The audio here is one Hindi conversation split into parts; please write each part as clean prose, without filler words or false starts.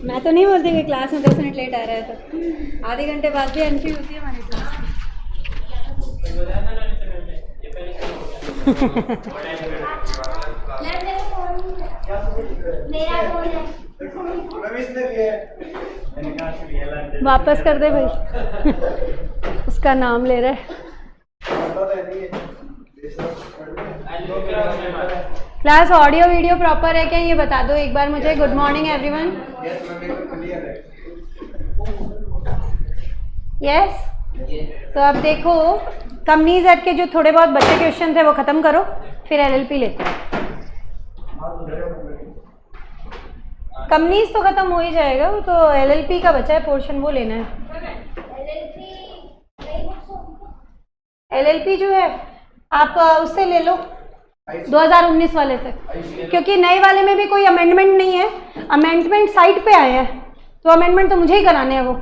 मैं तो नहीं बोलती कि क्लास में 10 मिनट लेट आ रहा है, तो आधे घंटे बाद भी एंट्री होती है हमारी क्लास की। वापस कर दे भाई। उसका नाम ले रहा है। क्लास ऑडियो वीडियो प्रॉपर है क्या, ये बता दो एक बार मुझे। Good morning everyone. यस, तो अब देखो कंपनीज एक्ट के जो थोड़े बहुत बच्चे क्वेश्चन थे वो खत्म करो, फिर एलएलपी लेते हैं। कंपनीज तो खत्म हो ही जाएगा, वो तो एलएलपी का बचा है पोर्शन, वो लेना है। एलएलपी जो है आप उससे ले लो 2019 वाले से, क्योंकि नए वाले में भी कोई अमेंडमेंट नहीं है। अमेंडमेंट साइट पे आए हैं, तो अमेंडमेंट तो मुझे ही कराने हैं। वो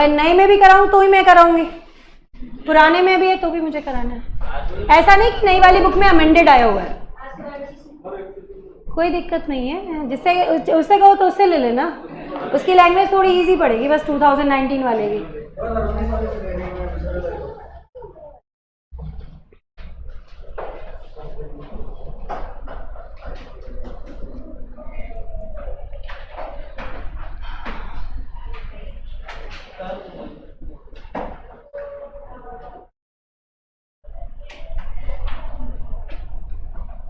नए में भी कराऊं तो ही मैं कराऊंगी, पुराने में भी है तो भी मुझे कराना है। ऐसा नहीं कि नई वाली बुक में अमेंडेड आया हुआ है, कोई दिक्कत नहीं है। जिससे उससे कहो तो उससे ले लेना, उसकी लैंग्वेज थोड़ी इजी पड़ेगी बस 2019 वाले की।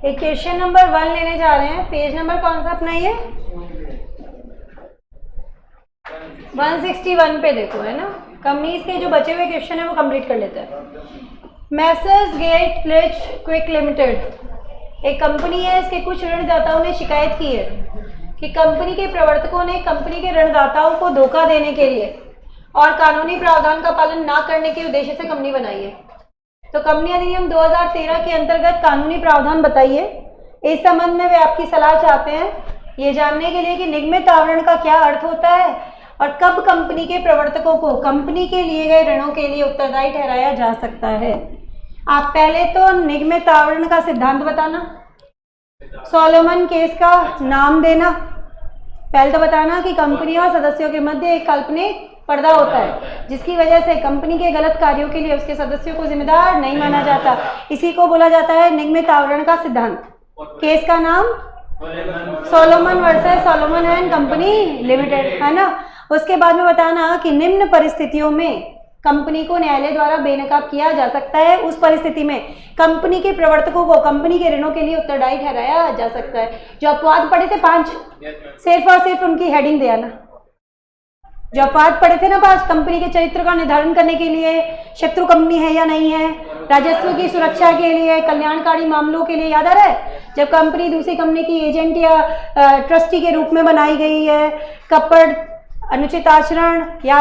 एक क्वेश्चन नंबर 1 लेने जा रहे हैं। पेज नंबर कौन सा अपना ये 161 पे देखो, है ना। कंपनीज के जो बचे हुए क्वेश्चन है वो कंप्लीट कर लेते हैं। Messrs get rich quick limited एक कंपनी है, इसके कुछ ऋणदाताओं ने शिकायत की है कि कंपनी के प्रवर्तकों ने कंपनी के ऋणदाताओं को धोखा देने के लिए और कानूनी प्रावधान का पालन न करने के उद्देश्य से कंपनी बनाई है। तो कंपनी अधिनियम 2013 के अंतर्गत कानूनी प्रावधान बताइए। इस संबंध में वे आपकी सलाह चाहते हैं, ये जानने के लिए कि निगमित आवरण का क्या अर्थ होता है और कब कंपनी के प्रवर्तकों को कंपनी के लिए गए ऋणों के लिए उत्तरदायी ठहराया जा सकता है। आप पहले तो निगमित आवरण का सिद्धांत बताना, सोलोमन केस का नाम देना, पहले तो बताना कि कंपनी और सदस्यों के मध्य एक काल्पनिक पर्दा होता है जिसकी वजह से कंपनी के गलत कार्यों के लिए उसके सदस्यों को जिम्मेदार नहीं माना जाता। इसी को बोला जाता है निगमित आवरण का सिद्धांत। केस का नाम Solomon versus Solomon and company limited, है ना। उसके बाद में बताना कि निम्न परिस्थितियों में कंपनी को न्यायालय द्वारा बेनकाब किया जा सकता है। उस परिस्थिति में कंपनी के प्रवर्तकों को कंपनी के ऋणों के लिए उत्तरदायी ठहराया जा सकता है। जो अपवाद पढ़े थे 5, सिर्फ और सिर्फ उनकी हेडिंग दे आना। जो अपवाद पढ़े थे ना 5, कंपनी के चरित्र का निर्धारण करने के लिए, शत्रु कंपनी है या नहीं है, राजस्व की सुरक्षा के लिए, कल्याणकारी मामलों के लिए, याद आ रहा है जब कंपनी दूसरी कंपनी की एजेंट या ट्रस्टी के रूप में बनाई गई है, कपट, अनुचित आचरण या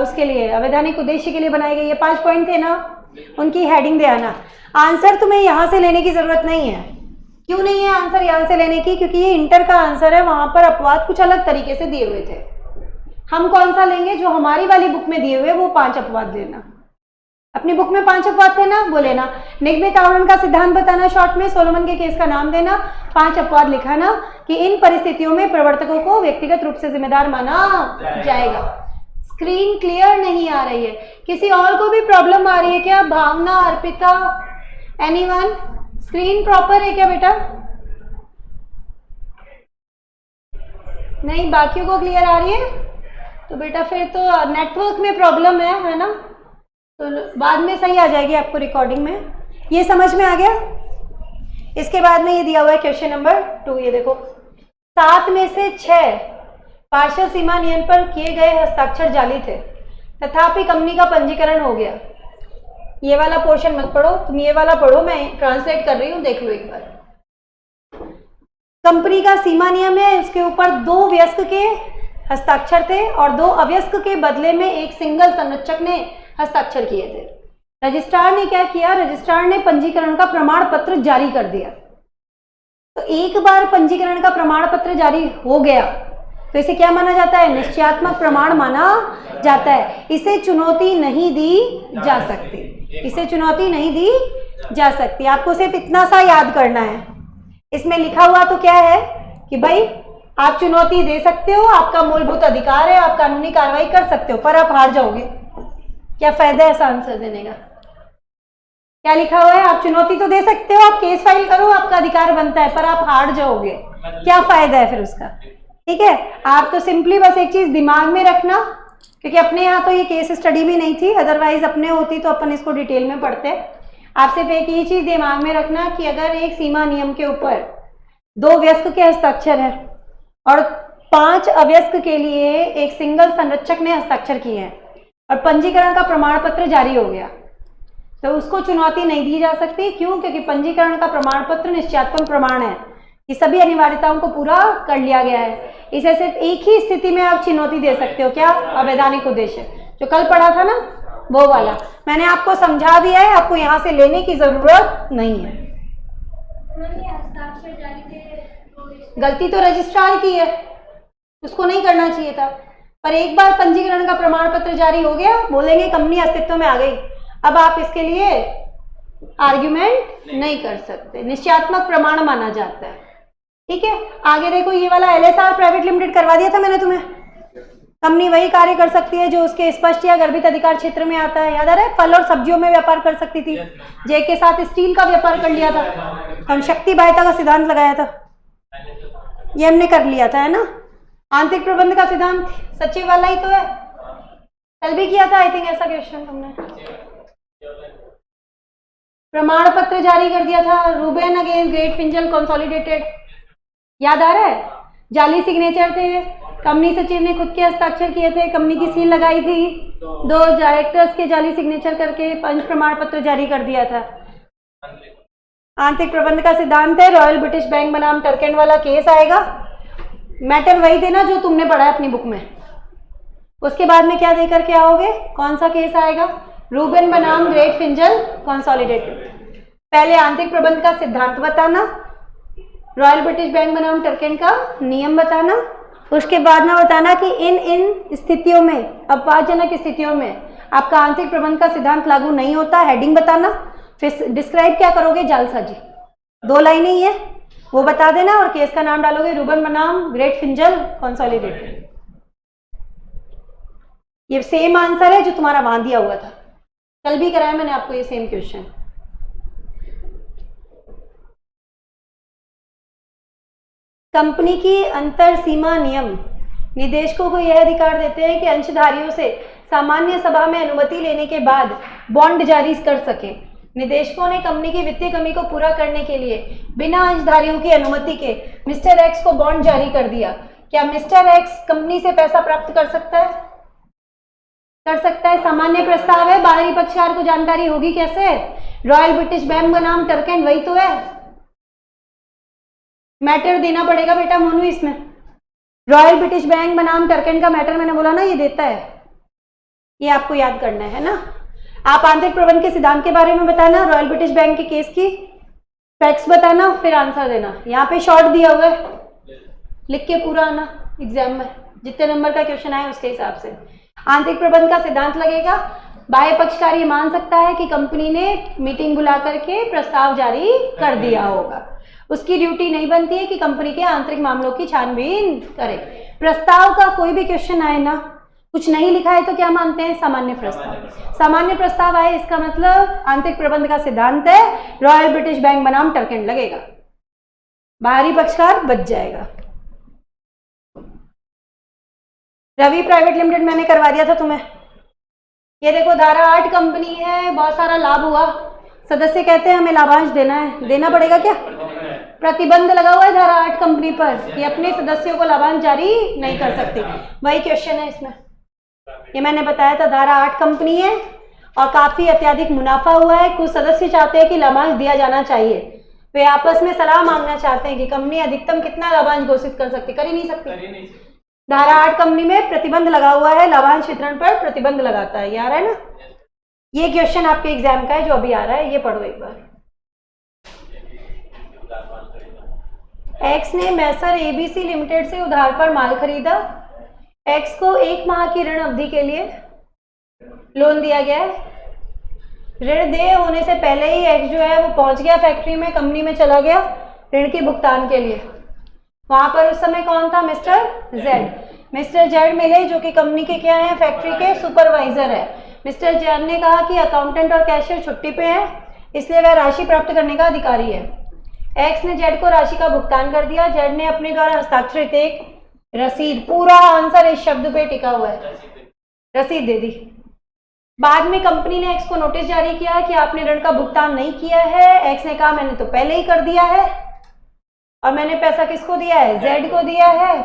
उसके लिए अवैधानिक उद्देश्य के लिए बनाई गई है। 5 पॉइंट थे ना, उनकी हेडिंग दे आना। आंसर तुम्हें यहाँ से लेने की जरूरत नहीं है। क्यों नहीं है आंसर यहाँ से लेने की? क्योंकि ये इंटर का आंसर है, वहां पर अपवाद कुछ अलग तरीके से दिए हुए थे। हम कौन सा लेंगे? जो हमारी वाली बुक में दिए हुए वो 5 अपवाद लेना। अपनी बुक में 5 अपवाद थे ना, वो लेना। निगमित आवरण का सिद्धांत बताना शॉर्ट में, सोलोमन के केस का नाम देना, 5 अपवाद लिखाना कि इन परिस्थितियों में प्रवर्तकों को व्यक्तिगत रूप से जिम्मेदार माना जाएगा। स्क्रीन क्लियर नहीं आ रही है? किसी और को भी प्रॉब्लम आ रही है क्या? भावना, अर्पिता, एनीवन? स्क्रीन प्रॉपर है क्या बेटा? नहीं, बाकियों को क्लियर आ रही है? तो बेटा फिर तो नेटवर्क में प्रॉब्लम है ना, तो बाद में सही आ जाएगी आपको रिकॉर्डिंग में। ये समझ में आ गया? इसके बाद में ये दिया हुआ है क्वेश्चन नंबर 2, ये देखो। 7 में से 6 पार्षद सीमा नियम पर किए गए हस्ताक्षर जाली थे, तथापि कंपनी का पंजीकरण हो गया। ये वाला पोर्शन मत पढ़ो, तुम ये वाला पढ़ो, मैं ट्रांसलेट कर रही हूँ, देख लो एक बार। कंपनी का सीमा नियम है, उसके ऊपर 2 वयस्क के हस्ताक्षर थे और 2 अवयस्क के बदले में एक सिंगल संरक्षक ने हस्ताक्षर किए थे। रजिस्ट्रार ने क्या किया? रजिस्ट्रार ने पंजीकरण का प्रमाण पत्र जारी कर दिया। तो एक बार पंजीकरण का प्रमाण पत्र जारी हो गया तो इसे क्या माना जाता है? निश्चयात्मक प्रमाण माना जाता है। इसे चुनौती नहीं दी जा सकती, इसे चुनौती नहीं दी जा सकती। आपको सिर्फ इतना सा याद करना है इसमें लिखा हुआ तो क्या है कि भाई आप चुनौती दे सकते हो, आपका मूलभूत अधिकार है, आप कानूनी कार्रवाई कर सकते हो, पर आप हार जाओगे। क्या फायदा है ऐसा आंसर देने का? क्या लिखा हुआ है? आप चुनौती तो दे सकते हो, आप केस फाइल करो, आपका अधिकार बनता है, पर आप हार जाओगे। क्या फायदा है फिर उसका? ठीक है, आप तो सिंपली बस एक चीज दिमाग में रखना, क्योंकि अपने यहाँ तो ये केस स्टडी भी नहीं थी, अदरवाइज अपने होती तो अपन इसको डिटेल में पढ़ते। आप सिर्फ एक ही चीज दिमाग में रखना कि अगर एक सीमा नियम के ऊपर 2 वयस्क के हस्ताक्षर है और 5 अवयस्क के लिए एक सिंगल संरक्षक ने हस्ताक्षर किए हैं और पंजीकरण का प्रमाण पत्र जारी हो गया, तो उसको चुनौती नहीं दी जा सकती। क्यों? क्योंकि पंजीकरण का प्रमाण पत्र निश्चयात्मक प्रमाण है कि सभी अनिवार्यताओं को पूरा कर लिया गया है। इसे सिर्फ एक ही स्थिति में आप चुनौती दे सकते हो, क्या? अवैधानिक उद्देश्य, जो कल पढ़ा था ना वो वाला। मैंने आपको समझा दिया है, आपको यहाँ से लेने की जरूरत नहीं है। गलती तो रजिस्ट्रार की है, उसको नहीं करना चाहिए था, पर एक बार पंजीकरण का प्रमाण पत्र जारी हो गया, बोलेंगे कंपनी अस्तित्व में आ गई। अब आप इसके लिए आर्ग्यूमेंट नहीं कर सकते, निश्चयात्मक प्रमाण माना जाता है। ठीक है, आगे देखो, ये वाला LSR प्राइवेट लिमिटेड करवा दिया था मैंने तुम्हें। कंपनी वही कार्य कर सकती है जो उसके स्पष्ट या गर्भित अधिकार क्षेत्र में आता है। याद आ रहा है? फल और सब्जियों में व्यापार कर सकती थी, जे के साथ स्टील का व्यापार कर लिया था, हम शक्ति बाह्यता का सिद्धांत लगाया था, ये हमने कर लिया था, है ना। आंतरिक प्रबंध का सिद्धांत सचिव वाला ही तो है, कल भी किया था आई थिंक ऐसा क्वेश्चन तुमने। प्रमाण पत्र जारी कर दिया था, Reuben against Great Fingall Consolidated, याद आ रहा है? जाली सिग्नेचर थे, कंपनी सचिव ने खुद के हस्ताक्षर किए थे, कंपनी की सील लगाई थी, 2 डायरेक्टर्स के जाली सिग्नेचर करके पंच प्रमाण पत्र जारी कर दिया था। आंतरिक प्रबंध का सिद्धांत है, रॉयल ब्रिटिश बैंक बनाम टर्केंड वाला केस आएगा। मैटर वही देना जो तुमने पढ़ा है अपनी बुक में। उसके बाद में क्या देकर के आओगे? कौन सा केस आएगा? रूबेन बनाम ग्रेट फिंजल कंसोलिडेटेड। पहले आंतरिक प्रबंध का सिद्धांत बताना, रॉयल ब्रिटिश बैंक बनाम टर्केंड का नियम बताना, उसके बाद ना बताना कि इन स्थितियों में, अपवादजनक स्थितियों में आपका आंतरिक प्रबंध का सिद्धांत लागू नहीं होता, हेडिंग बताना। फिर डिस्क्राइब क्या करोगे? जालसाजी, 2 लाइनें ही है, वो बता देना और केस का नाम डालोगे, रूबेन बनाम ग्रेट फिंजल कंसोलिडेटेड। ये सेम आंसर है जो तुम्हारा वहां दिया हुआ था, कल भी कराया मैंने आपको ये सेम क्वेश्चन। कंपनी की अंतर सीमा नियम निदेशकों को यह अधिकार देते हैं कि अंशधारियों से सामान्य सभा में अनुमति लेने के बाद बॉन्ड जारी कर सके। निदेशकों ने कंपनी की वित्तीय कमी को पूरा करने के लिए बिना अंशधारियों की अनुमति के मिस्टर एक्स को बॉन्ड जारी कर दिया। क्या मिस्टर एक्स कंपनी से पैसा प्राप्त कर सकता है? कर सकता है। सामान्य प्रस्ताव है, बाहरी पक्षकार को जानकारी होगी कैसे? रॉयल ब्रिटिश बैंक बनाम टर्केंड, वही तो है। मैटर देना पड़ेगा बेटा मोनू इसमें। रॉयल ब्रिटिश बैंक बनाम टर्केंड का मैटर मैंने बोला ना, ये देता है, ये आपको याद करना है ना। आप आंतरिक प्रबंध के सिद्धांत के बारे में बताना, रॉयल ब्रिटिश बैंक के केस की फैक्ट्स बताना, फिर आंसर देना। यहाँ पे शॉर्ट दिया हुआ है, लिख के पूरा आना एग्जाम में, जितने नंबर का क्वेश्चन आए उसके हिसाब से। आंतरिक प्रबंध का सिद्धांत लगेगा, बाह्य पक्षकार ये मान सकता है कि कंपनी ने मीटिंग बुला करके प्रस्ताव जारी कर दिया होगा। उसकी ड्यूटी नहीं बनती है कि कंपनी के आंतरिक मामलों की छानबीन करे। प्रस्ताव का कोई भी क्वेश्चन आए ना, कुछ नहीं लिखा है तो क्या मानते हैं? सामान्य प्रस्ताव। सामान्य प्रस्ताव आए इसका मतलब आंतरिक प्रबंध का सिद्धांत है, रॉयल ब्रिटिश बैंक बनाम टर्केंड लगेगा, बाहरी पक्षकार बच जाएगा। रवि प्राइवेट लिमिटेड मैंने करवा दिया था तुम्हें। ये देखो धारा 8 कंपनी है, बहुत सारा लाभ हुआ, सदस्य कहते हैं हमें लाभांश देना है, देना पड़ेगा क्या? प्रतिबंध लगा हुआ है धारा 8 कंपनी पर कि अपने सदस्यों को लाभांश जारी नहीं कर सकती। वही क्वेश्चन है इसमें, ये मैंने बताया था। धारा 8 कंपनी है और काफी अत्यधिक मुनाफा हुआ है, कुछ सदस्य चाहते हैं कि लाभांश दिया जाना चाहिए, वे आपस में सलाह मांगना चाहते हैं कि कंपनी अधिकतम कितना लाभांश घोषित कर सकती, कर ही नहीं सकती। धारा 8 कंपनी में प्रतिबंध लगा हुआ है, लाभांश वितरण पर प्रतिबंध लगाता है, ये आ रहा है ना। ये क्वेश्चन आपके एग्जाम का है जो अभी आ रहा है, ये पढ़ो एक बार। एक्स ने मैसर एबीसी लिमिटेड से उधार पर माल खरीदा। एक्स को 1 माह की ऋण अवधि के लिए लोन दिया गया है। ऋण देय होने से पहले ही एक्स जो है वो पहुंच गया फैक्ट्री में, कंपनी में चला गया, ऋण के भुगतान के लिए। वहां पर उस समय कौन था? Mister Z. मिस्टर जेड मिले जो कि कंपनी के क्या है? फैक्ट्री के सुपरवाइजर है। मिस्टर जेड ने कहा कि अकाउंटेंट और कैशियर छुट्टी पे है, इसलिए वह राशि प्राप्त करने का अधिकारी है। एक्स ने जेड को राशि का भुगतान कर दिया। जेड ने अपने द्वारा हस्ताक्षरित एक रसीद, पूरा आंसर इस शब्द पे टिका हुआ है, रसीद दे दी। बाद में कंपनी ने एक्स को नोटिस जारी किया कि आपने ऋण का भुगतान नहीं किया है। एक्स ने कहा मैंने तो पहले ही कर दिया है, और मैंने पैसा किसको दिया है? जेड को दिया है।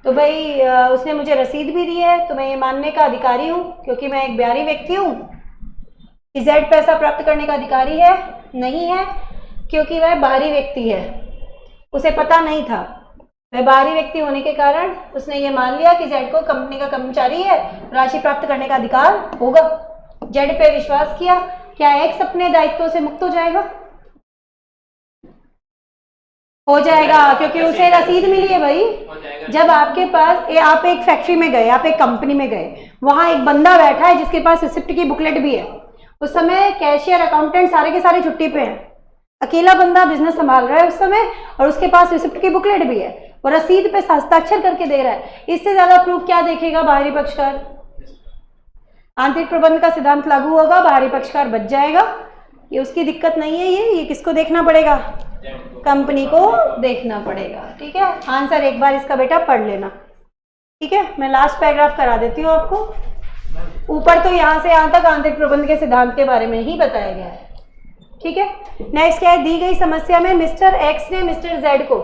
तो भाई उसने मुझे रसीद भी दी है, तो मैं ये मानने का अधिकारी हूँ, क्योंकि मैं एक बाहरी व्यक्ति हूँ, कि जेड पैसा प्राप्त करने का अधिकारी है। नहीं है, क्योंकि वह बाहरी व्यक्ति है, उसे पता नहीं था। वह बाहरी व्यक्ति होने के कारण उसने ये मान लिया कि जेड को कंपनी का कर्मचारी है, राशि प्राप्त करने का अधिकार होगा। जेड पे विश्वास किया। क्या एक्स अपने दायित्वों से मुक्त हो जाएगा? हो जाएगा, क्योंकि उसे रसीद मिली है भाई। जब आपके पास आप एक फैक्ट्री में गए, आप एक कंपनी में गए, वहां एक बंदा बैठा है जिसके पास रिसिप्ट की बुकलेट भी है। उस समय कैशियर, अकाउंटेंट सारे के सारे छुट्टी पे हैं, अकेला बंदा बिजनेस संभाल रहा है उस समय, और उसके पास रिसिप्ट की बुकलेट भी है, और रसीद पे हस्ताक्षर करके दे रहा है। इससे ज्यादा प्रूफ क्या देखेगा बाहरी पक्षकार? आंतरिक प्रबंध का सिद्धांत लागू होगा, बाहरी पक्षकार बच जाएगा। ये उसकी दिक्कत नहीं है। ये किसको देखना पड़ेगा? कंपनी को देखना पड़ेगा। ठीक है, आंसर एक बार इसका बेटा पढ़ लेना। ठीक है, मैं लास्ट पैराग्राफ करा देती हूँ आपको। ऊपर तो यहाँ से यहाँ तक आंतरिक प्रबंध के सिद्धांत के बारे में ही बताया गया है। ठीक है, नेक्स्ट क्या है? दी गई समस्या में मिस्टर एक्स ने मिस्टर जेड को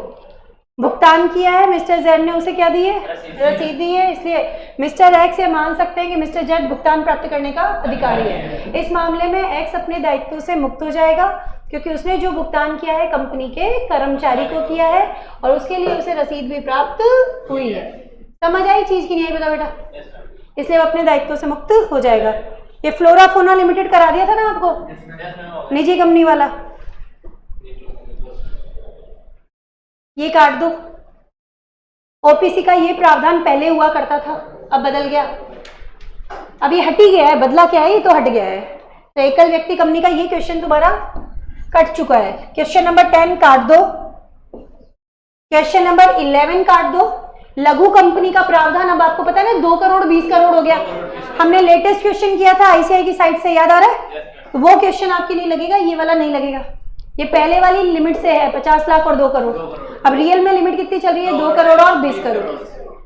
भुगतान किया है, मिस्टर जेड ने उसे क्या दी है? रसीद दी है। इसलिए मिस्टर एक्स ये मान सकते हैं कि मिस्टर जेड भुगतान प्राप्त करने का अधिकारी है। इस मामले में एक्स अपने दायित्व से मुक्त हो जाएगा, क्योंकि उसने जो भुगतान किया है कंपनी के कर्मचारी को किया है, और उसके लिए उसे रसीद भी प्राप्त हुई है। समझ आई चीज की नहीं आई? बता बेटा। इसलिए वो अपने दायित्व से मुक्त हो जाएगा। ये फ्लोराफोना लिमिटेड करा दिया था ना आपको, निजी कंपनी वाला। ये काट दो। ओपीसी का ये प्रावधान पहले हुआ करता था, अब बदल गया। अब ये हट ही गया है, बदला क्या है? ये तो हट गया है। तो एकल व्यक्ति कंपनी का ये क्वेश्चन तुम्हारा कट चुका है। क्वेश्चन नंबर 10 काट दो। क्वेश्चन नंबर 11 काट दो। लघु कंपनी का प्रावधान, अब आपको पता है ना 2 करोड़ 20 करोड़ हो गया। हमने लेटेस्ट क्वेश्चन किया था आईसीआई की साइट से, याद आ रहा है? तो वो क्वेश्चन आपके नहीं लगेगा, ये वाला नहीं लगेगा। ये पहले वाली लिमिट से है 50 लाख और 2 करोड़। अब रियल में लिमिट कितनी चल रही है? 2 करोड़ और 20 करोड़।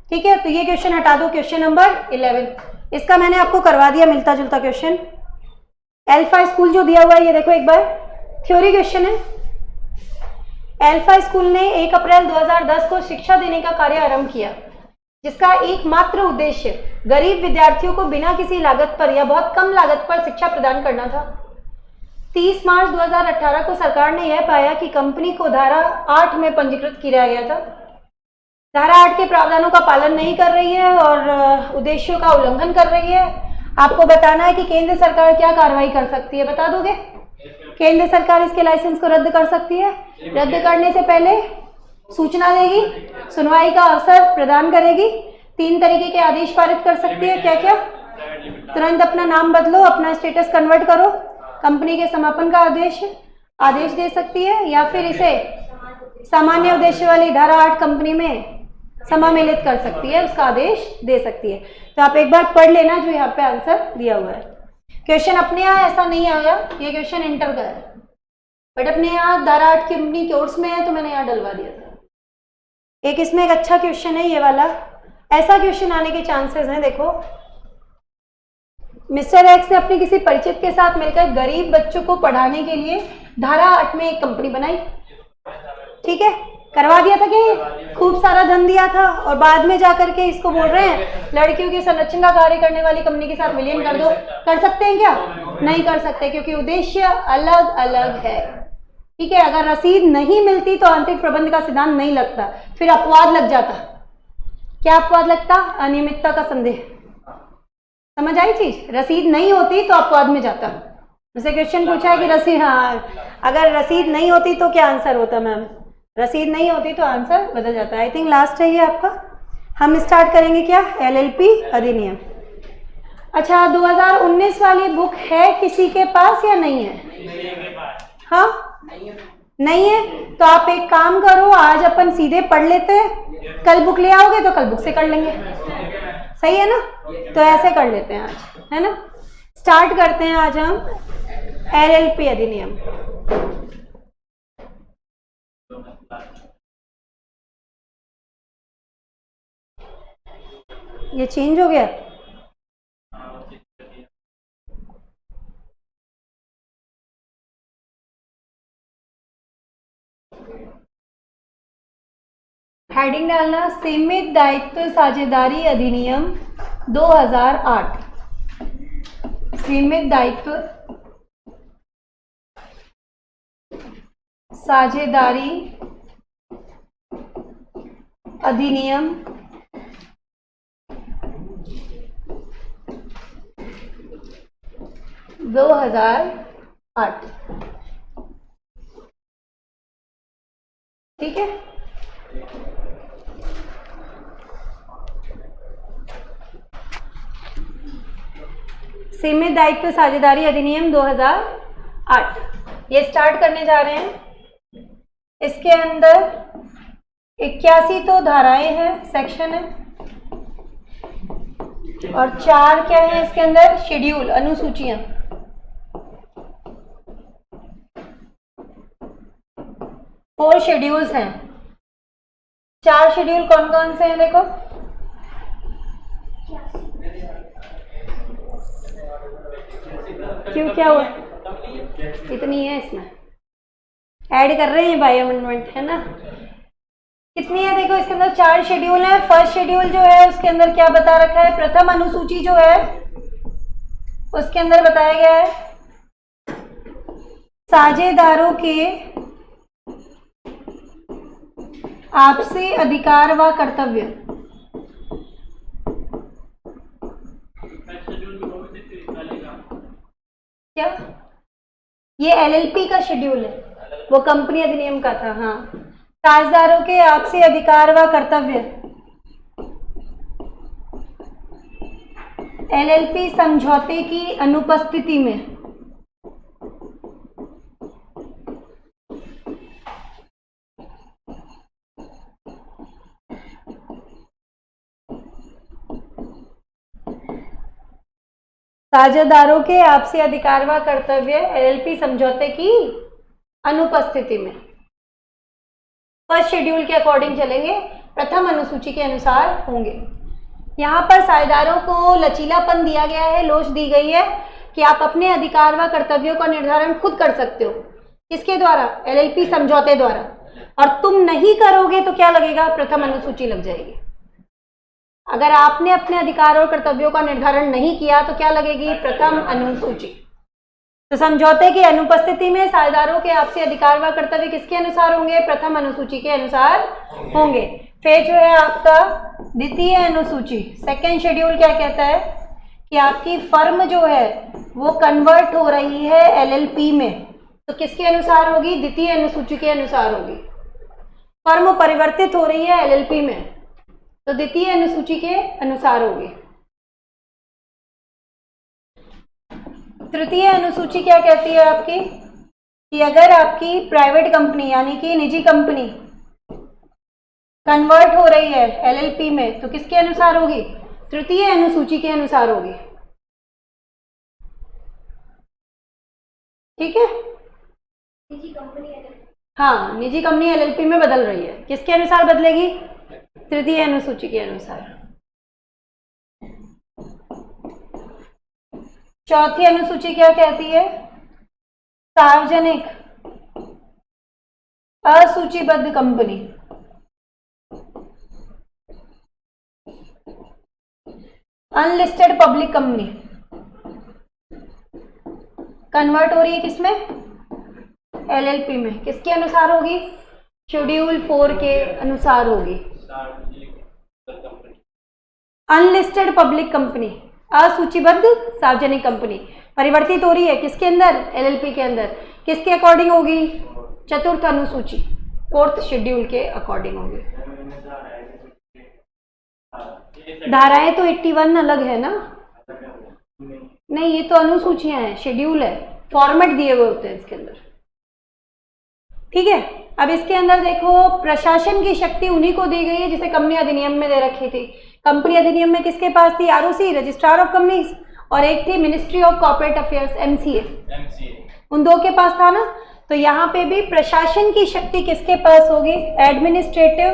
ठीक है, तो ये क्वेश्चन हटा दो। क्वेश्चन नंबर 11 इसका मैंने आपको करवा दिया मिलता जुलता क्वेश्चन। अल्फा स्कूल जो दिया हुआ है, ये देखो एक बार, थ्योरी क्वेश्चन है। अल्फा स्कूल ने 1 अप्रैल 2010 को शिक्षा देने का कार्य आरंभ किया, जिसका एकमात्र उद्देश्य गरीब विद्यार्थियों को बिना किसी लागत पर या बहुत कम लागत पर शिक्षा प्रदान करना था। 30 मार्च 2018 को सरकार ने यह पाया कि कंपनी को धारा 8 में पंजीकृत किया गया था। धारा 8 के प्रावधानों का पालन नहीं कर रही है और उद्देश्यों का उल्लंघन कर रही है। आपको बताना है कि केंद्र सरकार क्या कार्रवाई कर सकती है, बता दोगे? केंद्र सरकार इसके लाइसेंस को रद्द कर सकती है। रद्द करने से पहले सूचना देगी, सुनवाई का अवसर प्रदान करेगी, 3 तरीके के आदेश पारित कर सकती है। क्या क्या? तुरंत अपना नाम बदलो, अपना स्टेटस कन्वर्ट करो, कंपनी के समापन का आदेश दे सकती है, या फिर इसे सामान्य उद्देश्य वाली धारा 8 कंपनी में समामेलित कर सकती है, उसका आदेश दे सकती है। तो आप एक बार पढ़ लेना जो यहाँ पे आंसर दिया हुआ है। क्वेश्चन अपने यहाँ ऐसा नहीं आया, ये क्वेश्चन इंटर का है, बट अपने यहाँ धारा 8 कंपनी कोर्स में है तो मैंने यहाँ डलवा दिया था। एक इसमें एक अच्छा क्वेश्चन है ये वाला, ऐसा क्वेश्चन आने के चांसेस हैं। देखो, मिस्टर एक्स ने अपने किसी परिचित के साथ मिलकर गरीब बच्चों को पढ़ाने के लिए धारा 8 में एक कंपनी बनाई। ठीक है, करवा दिया था क्या? ये खूब सारा धन दिया था और बाद में जाकर के इसको बोल रहे हैं लड़कियों के संरक्षण का कार्य करने वाली कंपनी के साथ विलयन कर दो। कर सकते हैं क्या? नहीं कर सकते, क्योंकि उद्देश्य अलग अलग है। ठीक है, अगर रसीद नहीं मिलती तो आंतरिक प्रबंध का सिद्धांत नहीं लगता, फिर अपवाद लग जाता। क्या अपवाद लगता? अनियमितता का संदेह। समझ आई चीज? रसीद नहीं होती तो अपवाद में जाता। जैसे क्वेश्चन पूछा है कि रसीद, हाँ, अगर रसीद नहीं होती तो क्या आंसर होता मैम? रसीद नहीं होती तो आंसर बदल जाता है। आई थिंक लास्ट है ये आपका। हम स्टार्ट करेंगे क्या? एलएलपी अधिनियम। अच्छा, 2019 वाली बुक है किसी के पास या नहीं है? हाँ, नहीं है तो आप एक काम करो, आज अपन सीधे पढ़ लेते हैं, कल बुक ले आओगे तो कल बुक से कर लेंगे, सही है ना? तो ऐसे कर लेते हैं आज, है ना? स्टार्ट करते हैं आज हम LLP अधिनियम। ये चेंज हो गया, हेडिंग डालना सीमित दायित्व साझेदारी अधिनियम 2008। सीमित दायित्व साझेदारी अधिनियम 2008, ठीक है? सीमित दायित्व साझेदारी अधिनियम 2008 ये स्टार्ट करने जा रहे हैं। इसके अंदर 81 तो धाराएं हैं, सेक्शन है, और 4 क्या है इसके अंदर? शेड्यूल, अनुसूचियां। 4 शेड्यूल्स हैं। 4 शेड्यूल कौन कौन से हैं? देखो, क्यों, क्या हुआ? इतनी है इसमें, ऐड कर रहे हैं बाय अमेंडमेंट, है ना? कितनी है? देखो इसके अंदर 4 शेड्यूल है। फर्स्ट शेड्यूल जो है उसके अंदर क्या बता रखा है? प्रथम अनुसूची जो है उसके अंदर बताया गया है साझेदारों के आपसी अधिकार व कर्तव्य। क्या? ये LLP का शेड्यूल है, वो कंपनी अधिनियम का था। हाँ, साझेदारों के आपसी अधिकार व कर्तव्य LLP समझौते की अनुपस्थिति में साझेदारों के आपसी अधिकार व कर्तव्य LLP समझौते की अनुपस्थिति में फर्स्ट शेड्यूल के अकॉर्डिंग चलेंगे, प्रथम अनुसूची के अनुसार होंगे। यहाँ पर साझेदारों को लचीलापन दिया गया है, लोच दी गई है कि आप अपने अधिकार व कर्तव्यों का निर्धारण खुद कर सकते हो। किसके द्वारा? LLP समझौते द्वारा। और तुम नहीं करोगे तो क्या लगेगा? प्रथम अनुसूची लग जाएगी। अगर आपने अपने अधिकार और कर्तव्यों का निर्धारण नहीं किया तो क्या लगेगी? प्रथम अनुसूची। तो समझौते की अनुपस्थिति में साझेदारों के आपसी अधिकार व कर्तव्य किसके अनुसार होंगे? प्रथम अनुसूची के अनुसार होंगे। फिर जो है आपका द्वितीय अनुसूची, सेकेंड शेड्यूल क्या कहता है कि आपकी फर्म जो है वो कन्वर्ट हो रही है LLP में, तो किसके अनुसार होगी? द्वितीय अनुसूची के अनुसार होगी। फर्म परिवर्तित हो रही है LLP में, तो द्वितीय अनुसूची के अनुसार होगी। तृतीय अनुसूची क्या कहती है आपकी कि अगर आपकी प्राइवेट कंपनी यानी कि निजी कंपनी कन्वर्ट हो रही है LLP में तो किसके अनुसार होगी? तृतीय अनुसूची के अनुसार होगी। ठीक है? निजी कंपनी, हाँ, निजी कंपनी LLP में बदल रही है, किसके अनुसार बदलेगी? तृतीय अनुसूची के अनुसार। चौथी अनुसूची क्या कहती है? सार्वजनिक असूचीबद्ध company, unlisted public company convert हो रही है किसमें? LLP में, किसके अनुसार होगी? शेड्यूल 4 के अनुसार होगी। अनलिस्टेड पब्लिक कंपनी, असूचीबद्ध सार्वजनिक कंपनी परिवर्तित हो रही है किसके अंदर? LLP के अंदर। किसके अकॉर्डिंग होगी? चतुर्थ अनुसूची, 4th शेड्यूल के अकॉर्डिंग होगी। धाराएं तो 81 अलग है ना? नहीं, ये तो अनुसूचियां हैं, शेड्यूल है, फॉर्मेट दिए हुए होते हैं इसके अंदर। ठीक है। अब इसके अंदर देखो, प्रशासन की शक्ति उन्हीं को दी गई है जिसे कंपनी अधिनियम में दे रखी थी। कंपनी अधिनियम में किसके पास थी? आरओसी, रजिस्ट्रार ऑफ कंपनीज, और एक थी ministry of corporate affairs, MCA. उन दो के पास था ना। तो यहाँ पे भी प्रशासन की शक्ति किसके पास होगी? एडमिनिस्ट्रेटिव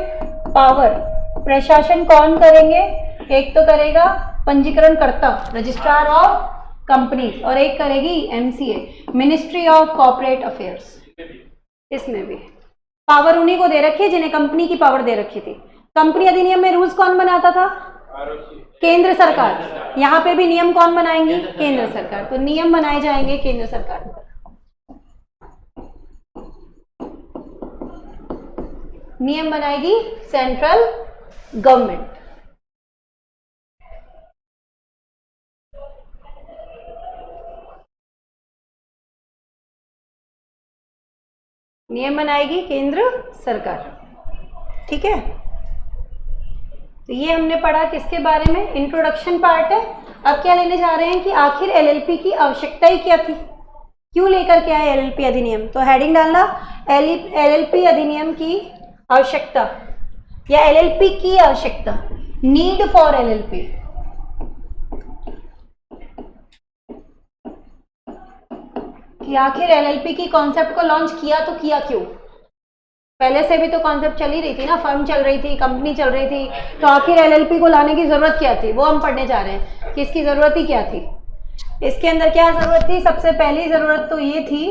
पावर प्रशासन कौन करेंगे? एक तो करेगा पंजीकरणकर्ता, रजिस्ट्रार ऑफ कंपनीज, और एक करेगी MCA, ministry of corporate affairs. इसमें भी पावर उन्हीं को दे रखी है जिन्हें कंपनी की पावर दे रखी थी। कंपनी अधिनियम में रूल्स कौन बनाता था? केंद्र सरकार। यहाँ पे भी नियम कौन बनाएंगे? केंद्र सरकार। तो नियम बनाए जाएंगे केंद्र सरकार द्वारा। नियम बनाएगी सेंट्रल गवर्नमेंट। नियम बनाएगी केंद्र सरकार। ठीक है। तो ये हमने पढ़ा किसके बारे में? इंट्रोडक्शन पार्ट है। अब क्या लेने जा रहे हैं कि आखिर एलएलपी की आवश्यकता ही क्या थी, क्यों लेकर के आए एलएलपी अधिनियम। तो हेडिंग डालना एलएलपी अधिनियम की आवश्यकता या एलएलपी की आवश्यकता, नीड फॉर एलएलपी। कि आखिर एलएलपी की कॉन्सेप्ट को लॉन्च किया तो किया क्यों? पहले से भी तो कॉन्सेप्ट चल ही रही थी ना, फर्म चल रही थी, कंपनी चल रही थी, तो आखिर एलएलपी को लाने की जरूरत क्या थी, वो हम पढ़ने जा रहे हैं कि इसकी जरूरत ही क्या थी। इसके अंदर क्या जरूरत थी? सबसे पहली जरूरत तो ये थी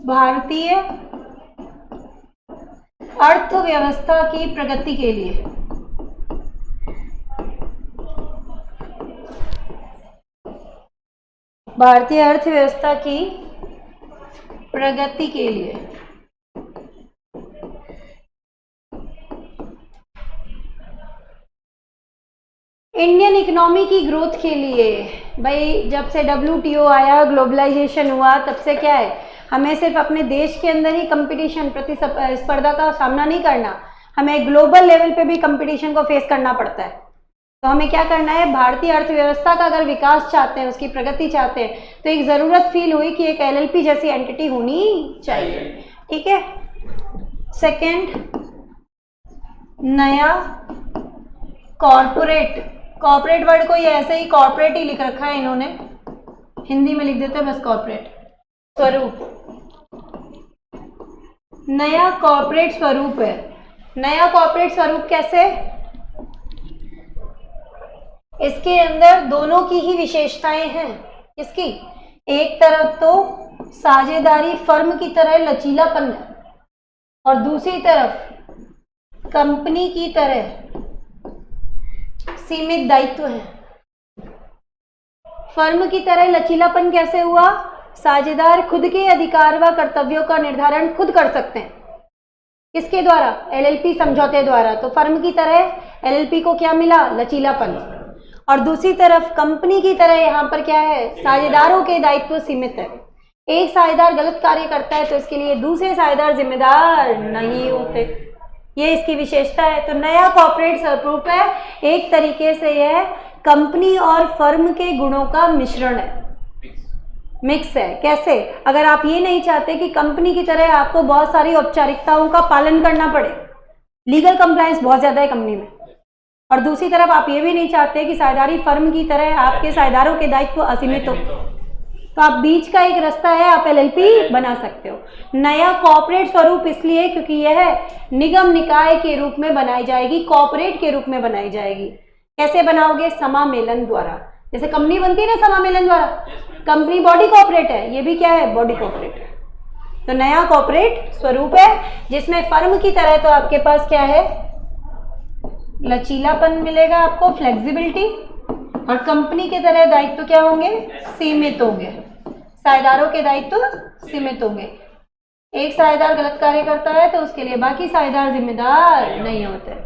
भारतीय अर्थव्यवस्था की प्रगति के लिए। भारतीय अर्थव्यवस्था की प्रगति के लिए इंडियन इकोनॉमी की ग्रोथ के लिए। भाई जब से WTO आया, ग्लोबलाइजेशन हुआ, तब से क्या है, हमें सिर्फ अपने देश के अंदर ही कंपटीशन प्रतिस्पर्धा का सामना नहीं करना, हमें ग्लोबल लेवल पे भी कंपटीशन को फेस करना पड़ता है। तो हमें क्या करना है? भारतीय अर्थव्यवस्था का अगर विकास चाहते हैं, उसकी प्रगति चाहते हैं, तो एक ज़रूरत फील हुई कि एक एलएलपी जैसी एंटिटी होनी चाहिए। ठीक है। सेकंड, नया कॉर्पोरेट वर्ड को ये ऐसे ही कॉर्पोरेट ही लिख रखा है इन्होंने, हिंदी में लिख देते हैं बस कॉर्पोरेट स्वरूप। नया कॉर्पोरेट स्वरूप है। नया कॉर्पोरेट स्वरूप कैसे? इसके अंदर दोनों की ही विशेषताएं हैं। किसकी? एक तरफ तो साझेदारी फर्म की तरह लचीलापन है, और दूसरी तरफ कंपनी की तरह सीमित दायित्व है। फर्म की तरह लचीलापन कैसे हुआ? साझेदार खुद के अधिकार व कर्तव्यों का निर्धारण खुद कर सकते हैं। किसके द्वारा? एलएलपी समझौते द्वारा। तो फर्म की तरह एलएलपी को क्या मिला? लचीलापन। और दूसरी तरफ कंपनी की तरह यहाँ पर क्या है? साझेदारों के दायित्व सीमित है। एक साझेदार गलत कार्य करता है तो इसके लिए दूसरे साझेदार जिम्मेदार नहीं होते। ये इसकी विशेषता है। तो नया कॉर्पोरेट स्वरूप है, एक तरीके से यह कंपनी और फर्म के गुणों का मिश्रण है, मिक्स है। कैसे? अगर आप ये नहीं चाहते कि कंपनी की तरह आपको बहुत सारी औपचारिकताओं का पालन करना पड़े, लीगल कंप्लायंस बहुत ज्यादा है कंपनी में, और दूसरी तरफ आप ये भी नहीं चाहते कि साझेदारी फर्म की तरह आपके साझेदारों के दायित्व असीमित हो, तो आप बीच का एक रास्ता है, आप एलएलपी बना सकते हो। नया कॉर्पोरेट स्वरूप इसलिए क्योंकि यह निगम निकाय के रूप में बनाई जाएगी, कॉर्पोरेट के रूप में बनाई जाएगी। कैसे बनाओगे? समामेलन द्वारा। जैसे कंपनी बनती है ना समामेलन द्वारा, कंपनी बॉडी कॉर्पोरेट है, ये भी क्या है? बॉडी कॉर्पोरेट है। तो नया कॉर्पोरेट स्वरूप है जिसमें फर्म की तरह तो आपके पास क्या है? लचीलापन मिलेगा आपको, फ्लेक्सिबिलिटी, और कंपनी के तरह दायित्व क्या होंगे? सीमित होंगे। साझेदारों के दायित्व सीमित होंगे। एक साझेदार गलत कार्य करता है तो उसके लिए बाकी साझेदार जिम्मेदार नहीं होते।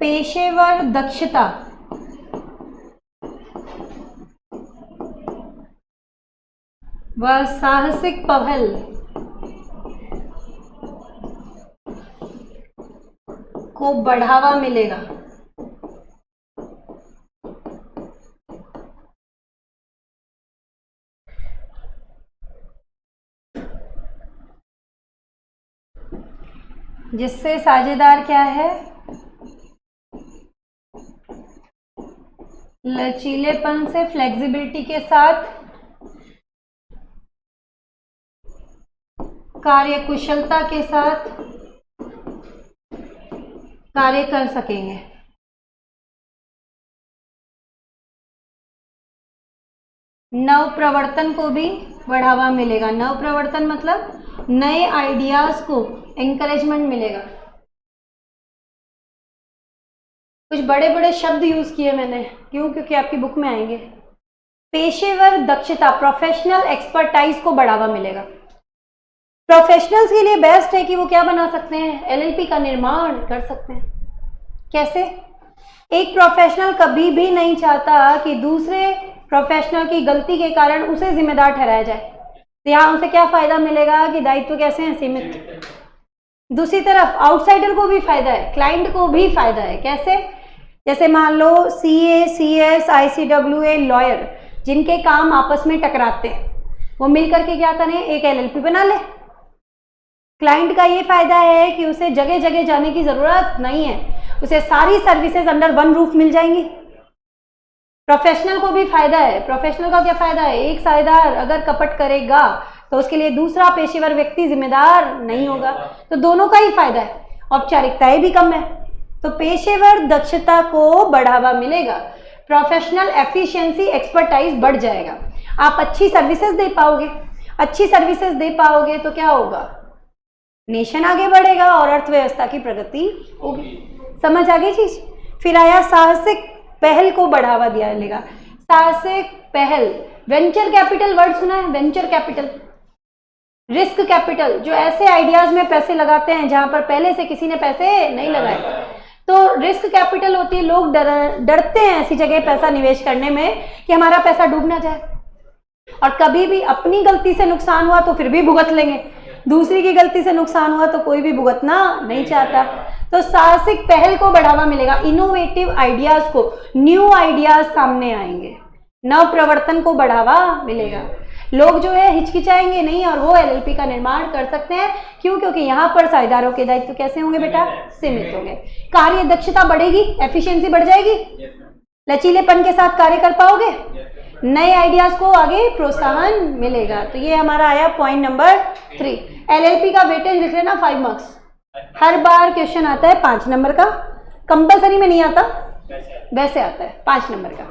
पेशेवर दक्षता व साहसिक पहल को बढ़ावा मिलेगा। जिससे साझेदार क्या है, लचीलेपन से, फ्लेक्सिबिलिटी के साथ, कार्यकुशलता के साथ कार्य कर सकेंगे। नव प्रवर्तन को भी बढ़ावा मिलेगा। नव प्रवर्तन मतलब नए आइडियाज को एनकरेजमेंट मिलेगा। कुछ बड़े बड़े शब्द यूज किए मैंने, क्यों? क्योंकि आपकी बुक में आएंगे। पेशेवर दक्षता, प्रोफेशनल एक्सपर्टाइज को बढ़ावा मिलेगा। प्रोफेशनल्स के लिए बेस्ट है कि वो क्या बना सकते हैं, एलएलपी का निर्माण कर सकते हैं। कैसे? एक प्रोफेशनल कभी भी नहीं चाहता कि दूसरे प्रोफेशनल की गलती के कारण उसे जिम्मेदार ठहराया जाए। तो यहाँ उसे क्या फायदा मिलेगा कि दायित्व कैसे हैं, सीमित। दूसरी तरफ आउटसाइडर को भी फायदा है, क्लाइंट को भी फायदा है। कैसे? जैसे मान लो सीए, सीएस, आईसीडब्ल्यूए, लॉयर, जिनके काम आपस में टकराते हैं, वो मिलकर के क्या करें, एक एलएलपी बना ले। क्लाइंट का ये फायदा है कि उसे जगह जगह जाने की जरूरत नहीं है, उसे सारी सर्विसेज अंडर वन रूफ मिल जाएंगी। प्रोफेशनल को भी फायदा है। प्रोफेशनल का क्या फायदा है, एक साझेदार अगर कपट करेगा तो उसके लिए दूसरा पेशेवर व्यक्ति जिम्मेदार नहीं होगा, तो दोनों का ही फायदा है। औपचारिकताएं भी कम है, तो पेशेवर दक्षता को बढ़ावा मिलेगा। प्रोफेशनल एफिशिएंसी, एक्सपर्टाइज बढ़ जाएगा। आप अच्छी सर्विसेज दे पाओगे। अच्छी सर्विसेज दे पाओगे तो क्या होगा, नेशन आगे बढ़ेगा और अर्थव्यवस्था की प्रगति होगी। समझ आ गई चीज? फिर आया साहसिक पहल को बढ़ावा दिया जाएगा। साहसिक पहल, वेंचर कैपिटल वर्ड सुना है? वेंचर कैपिटल, रिस्क कैपिटल, जो ऐसे आइडियाज में पैसे लगाते हैं जहां पर पहले से किसी ने पैसे नहीं लगाए, तो रिस्क कैपिटल होती है। लोग डरते हैं ऐसी जगह पैसा निवेश करने में कि हमारा पैसा डूब ना जाए, और कभी भी अपनी गलती से नुकसान हुआ तो फिर भी भुगत लेंगे, दूसरी की गलती से नुकसान हुआ तो कोई भी भुगतना नहीं चाहता। तो साहसिक पहल को बढ़ावा मिलेगा, इनोवेटिव आइडियाज को, न्यू आइडियाज सामने आएंगे, नव प्रवर्तन को बढ़ावा मिलेगा। लोग जो है हिचकिचाएंगे नहीं और वो एलएलपी का निर्माण कर सकते हैं। क्यों? क्योंकि यहाँ पर साझेदारों के दायित्व कैसे होंगे बेटा, सीमित होंगे। कार्य दक्षता बढ़ेगी, एफिशिएंसी बढ़ जाएगी, लचीलेपन के साथ कार्य कर पाओगे, नए आइडियाज को आगे प्रोत्साहन मिलेगा। तो ये हमारा आया पॉइंट नंबर 3। एलएलपी का वेटेज लिख लेना 5 मार्क्स। हर बार क्वेश्चन आता है 5 नंबर का, कंपलसरी में नहीं आता, वैसे आता है 5 नंबर का।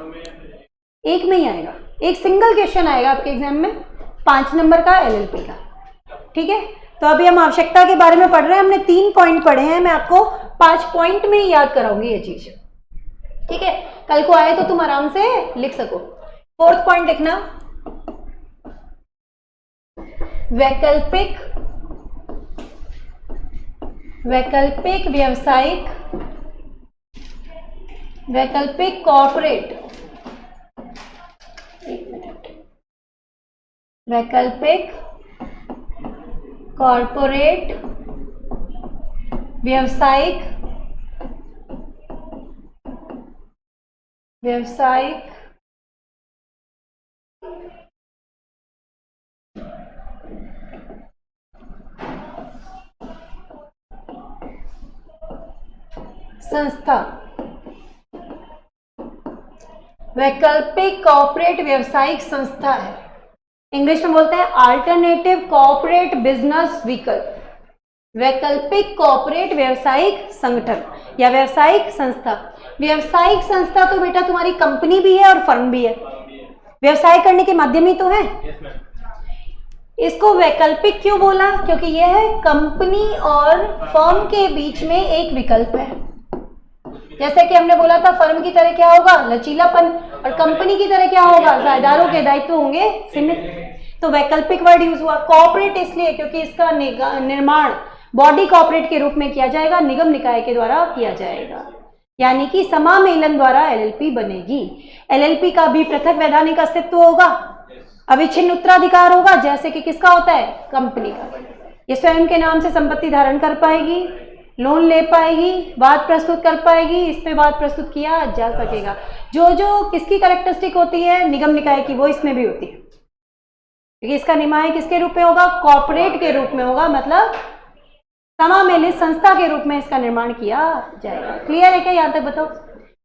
एक में ही आएगा, एक सिंगल क्वेश्चन आएगा आपके एग्जाम में 5 नंबर का एलएलपी का। ठीक है, तो अभी हम आवश्यकता के बारे में पढ़ रहे हैं। हमने 3 पॉइंट पढ़े हैं, मैं आपको 5 पॉइंट में ही याद कराऊंगी ये चीज। ठीक है, कल को आए तो तुम आराम से लिख सको। 4th पॉइंट लिखना, वैकल्पिक व्यावसायिक, वैकल्पिक कॉर्पोरेट, वैकल्पिक कॉर्पोरेट व्यावसायिक संस्था, वैकल्पिक कॉर्पोरेट व्यावसायिक संस्था है। इंग्लिश में बोलते हैं अल्टरनेटिव कॉर्पोरेट बिजनेस व्हीकल। वैकल्पिक कॉर्पोरेट व्यावसायिक संगठन या व्यावसायिक संस्था। व्यावसायिक संस्था तो बेटा तुम्हारी कंपनी भी है और फर्म भी है, व्यवसाय करने के माध्यम ही तो है। इसको वैकल्पिक क्यों बोला? क्योंकि यह कंपनी और फर्म के बीच में एक विकल्प है। जैसे कि हमने बोला था फर्म की तरह क्या होगा, लचीलापन, और कंपनी की तरह क्या होगा, साझेदारों के दायित्व होंगे सीमित। तो वैकल्पिक वर्ड यूज हुआ। कॉर्पोरेट इसलिए क्योंकि इसका निर्माण बॉडी कॉर्पोरेट के रूप में किया जाएगा, निगम निकाय के द्वारा किया जाएगा, यानी कि समामेलन द्वारा एलएलपी बनेगी। एलएलपी का भी पृथक वैधानिक अस्तित्व होगा, अविच्छिन्न उत्तराधिकार होगा, जैसे कि किसका होता है, कंपनी का। ये स्वयं के नाम से संपत्ति धारण कर पाएगी, लोन ले पाएगी, वाद प्रस्तुत कर पाएगी, इस पे वाद प्रस्तुत किया जा सकेगा। जो जो किसकी कैरेक्टरिस्टिक होती है निगम निकाय की, वो इसमें भी होती है, क्योंकि इसका निमाय किसके रूप में होगा, कॉर्पोरेट के रूप में होगा, मतलब समामेलित संस्था के रूप में इसका निर्माण किया जाएगा। क्लियर है क्या? यहां तक बताओ।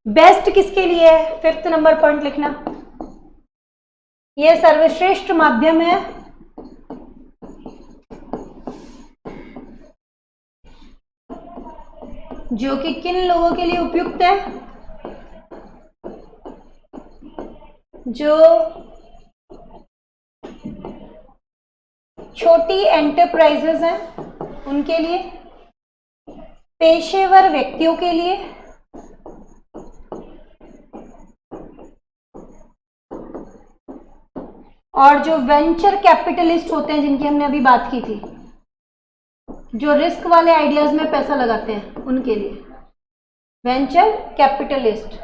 बेस्ट किसके लिए है? 5th नंबर पॉइंट लिखना। यह सर्वश्रेष्ठ माध्यम है जो कि किन लोगों के लिए उपयुक्त है? जो छोटी एंटरप्राइजेस हैं उनके लिए, पेशेवर व्यक्तियों के लिए, और जो वेंचर कैपिटलिस्ट होते हैं जिनकी हमने अभी बात की थी, जो रिस्क वाले आइडियाज में पैसा लगाते हैं उनके लिए, वेंचर कैपिटलिस्ट।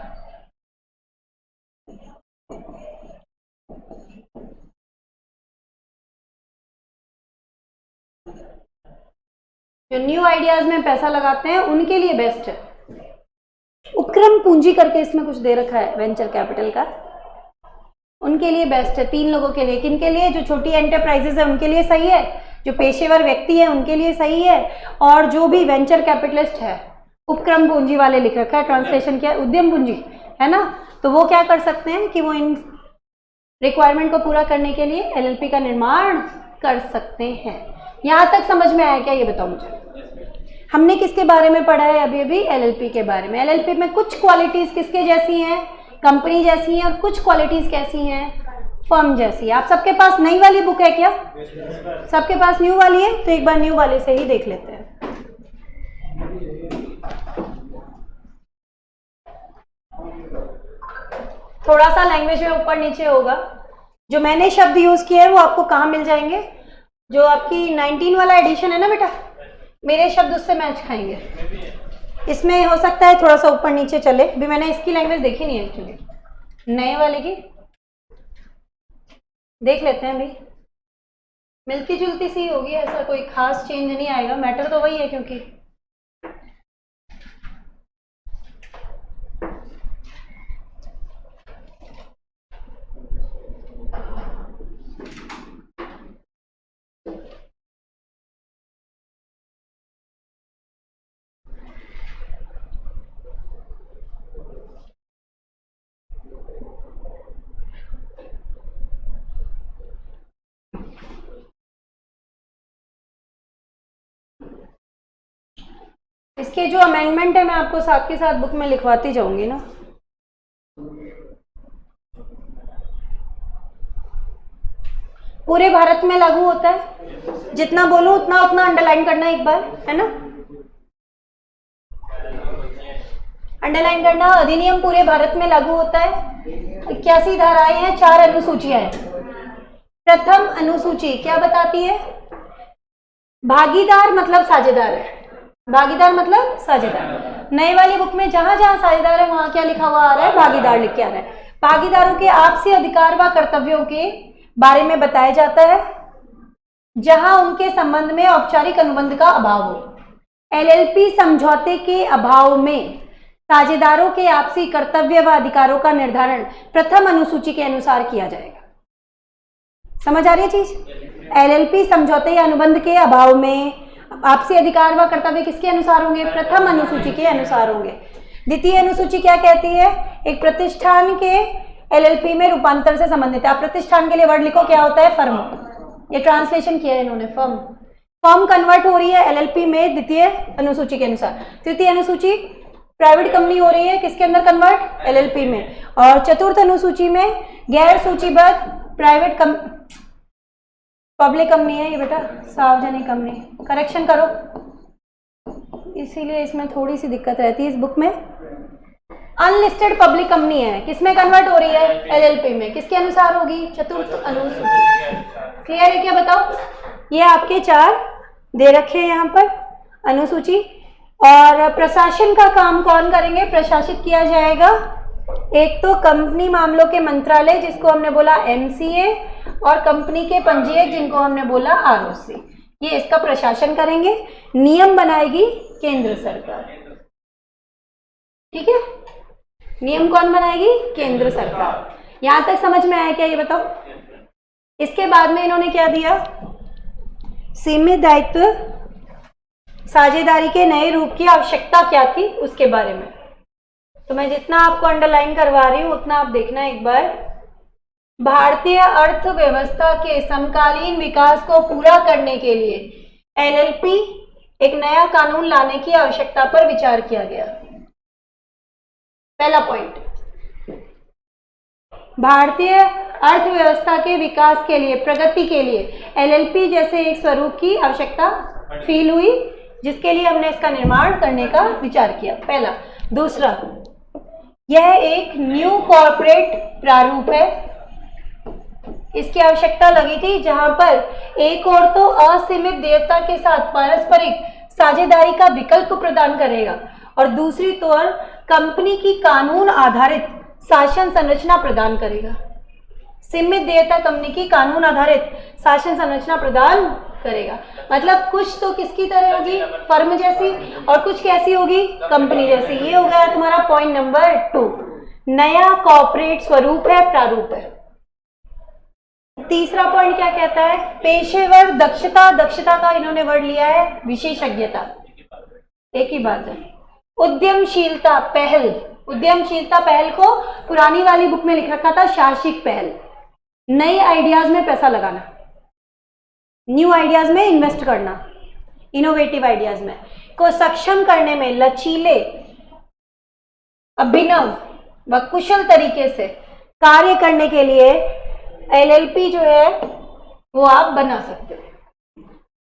जो न्यू आइडियाज में पैसा लगाते हैं उनके लिए बेस्ट है। उपक्रम पूंजी करके इसमें कुछ दे रखा है वेंचर कैपिटल का, उनके लिए बेस्ट है। 3 लोगों के लिए। किन के लिए? जो छोटी एंटरप्राइजेस है उनके लिए सही है, जो पेशेवर व्यक्ति है उनके लिए सही है, और जो भी वेंचर कैपिटलिस्ट है, उपक्रम पूंजी वाले लिख रखा है, ट्रांसलेशन क्या? उद्यम पूंजी है ना। तो वो क्या कर सकते हैं कि वो इन रिक्वायरमेंट को पूरा करने के लिए एलएलपी का निर्माण कर सकते हैं। यहां तक समझ में आया क्या? ये बताओ मुझे। हमने किसके बारे में पढ़ा है अभी अभी? एलएलपी के बारे में। एलएलपी में कुछ क्वालिटीज किसके जैसी हैं? कंपनी जैसी हैं, और कुछ क्वालिटीज कैसी हैं? फर्म जैसी है। आप सबके पास नई वाली बुक है क्या? सबके पास न्यू वाली है? तो एक बार न्यू वाले से ही देख लेते हैं। थोड़ा सा लैंग्वेज में ऊपर नीचे होगा। जो मैंने शब्द यूज किए हैं वो आपको कहाँ मिल जाएंगे? जो आपकी 19 वाला एडिशन है ना बेटा, मेरे शब्द उससे मैच खाएंगे। इसमें हो सकता है थोड़ा सा ऊपर नीचे चले, भी मैंने इसकी लैंग्वेज देखी नहीं है एक्चुअली। नए वाले की देख लेते हैं। अभी मिलती जुलती सी होगी, ऐसा कोई खास चेंज नहीं आएगा। मैटर तो वही है क्योंकि इसके जो अमेंडमेंट है मैं आपको साथ के साथ बुक में लिखवाती जाऊंगी ना। पूरे भारत में लागू होता है। जितना बोलूं उतना उतना अंडरलाइन करना एक बार, है ना। अंडरलाइन करना। अधिनियम पूरे भारत में लागू होता है। 81 धाराएं हैं, 4 अनुसूचियां हैं। प्रथम अनुसूची क्या बताती है? भागीदार मतलब साझेदार है। भागीदार मतलब साझेदार। नए वाली बुक में जहां जहां साझेदार है वहां क्या लिखा हुआ आ रहा है? भागीदार लिख के आ रहा है। भागीदारों के आपसी अधिकार व कर्तव्यों के बारे में बताया जाता है जहां उनके संबंध में औपचारिक अनुबंध का अभाव हो। एलएलपी समझौते के अभाव में साझेदारों के आपसी कर्तव्य व अधिकारों का निर्धारण प्रथम अनुसूची के अनुसार किया जाएगा। समझ आ रही है चीज? एलएलपी समझौते या अनुबंध के अभाव में आपसी अधिकार व कर्तव्य किसके अनुसार होंगे? प्रथम अनुसूची के अनुसार होंगे। द्वितीय अनुसूची क्या कहती है? एक प्रतिष्ठान के एलएलपी में रूपांतर से संबंधित है। आप प्रतिष्ठान के लिए वर्ड लिखो, क्या होता है? फर्म। ये ट्रांसलेशन किया है इन्होंने, फर्म। फर्म कन्वर्ट हो रही है एलएलपी में द्वितीय अनुसूची के अनुसार। तृतीय अनुसूची प्राइवेट कंपनी हो रही है किसके अंदर कन्वर्ट? एलएलपी में। और चतुर्थ अनुसूची में गैर सूचीबद्ध प्राइवेट पब्लिक कंपनी है ये बेटा, सार्वजनिक कंपनी। करेक्शन करो, इसीलिए इसमें थोड़ी सी दिक्कत रहती है इस बुक में। अनलिस्टेड पब्लिक कंपनी है, किसमें कन्वर्ट हो रही है? एलएलपी में। किसके अनुसार होगी? चतुर्थ अनुसूची। क्लियर है क्या? बताओ। ये आपके 4 दे रखे हैं यहाँ पर अनुसूची। और प्रशासन का काम कौन करेंगे? प्रशासित किया जाएगा एक तो कंपनी मामलों के मंत्रालय जिसको हमने बोला एमसीए, और कंपनी के पंजीयक जिनको हमने बोला आरओसी। ये इसका प्रशासन करेंगे। नियम बनाएगी केंद्र सरकार। ठीक है, नियम कौन बनाएगी? केंद्र सरकार। यहां तक समझ में आया क्या? ये बताओ। इसके बाद में इन्होंने क्या दिया? सीमित दायित्व साझेदारी के नए रूप की आवश्यकता क्या थी उसके बारे में। तो मैं जितना आपको अंडरलाइन करवा रही हूँ उतना आप देखना एक बार। भारतीय अर्थव्यवस्था के समकालीन विकास को पूरा करने के लिए एलएलपी एक नया कानून लाने की आवश्यकता पर विचार किया गया। पहला पॉइंट, भारतीय अर्थव्यवस्था के विकास के लिए, प्रगति के लिए एलएलपी जैसे एक स्वरूप की आवश्यकता फील हुई, जिसके लिए हमने इसका निर्माण करने का विचार किया। पहला। दूसरा, यह एक न्यू कॉर्पोरेट प्रारूप है। इसकी आवश्यकता लगी थी जहां पर एक और तो असीमित देयता के साथ पारस्परिक साझेदारी का विकल्प प्रदान करेगा और दूसरी तौर कंपनी की कानून आधारित शासन संरचना प्रदान करेगा। सीमित देयता कंपनी की कानून आधारित शासन संरचना प्रदान करेगा, मतलब कुछ तो किसकी तरह होगी, फर्म जैसी, और कुछ कैसी होगी, कंपनी जैसी। ये हो गया तुम्हारा पॉइंट नंबर 2, नया कॉर्पोरेट स्वरूप है, प्रारूप है। तीसरा पॉइंट क्या कहता है, पेशेवर दक्षता। दक्षता का इन्होंने वर्ड लिया है विशेषज्ञता, एक ही बात है। उद्यमशीलता पहल, उद्यमशीलता पहल को पुरानी वाली बुक में लिख रखा था साहसिक पहल, नए आइडियाज में पैसा लगाना, न्यू आइडियाज में इन्वेस्ट करना, इनोवेटिव आइडियाज में को सक्षम करने में लचीले, अभिनव व कुशल तरीके से कार्य करने के लिए एलएलपी जो है वो आप बना सकते हो।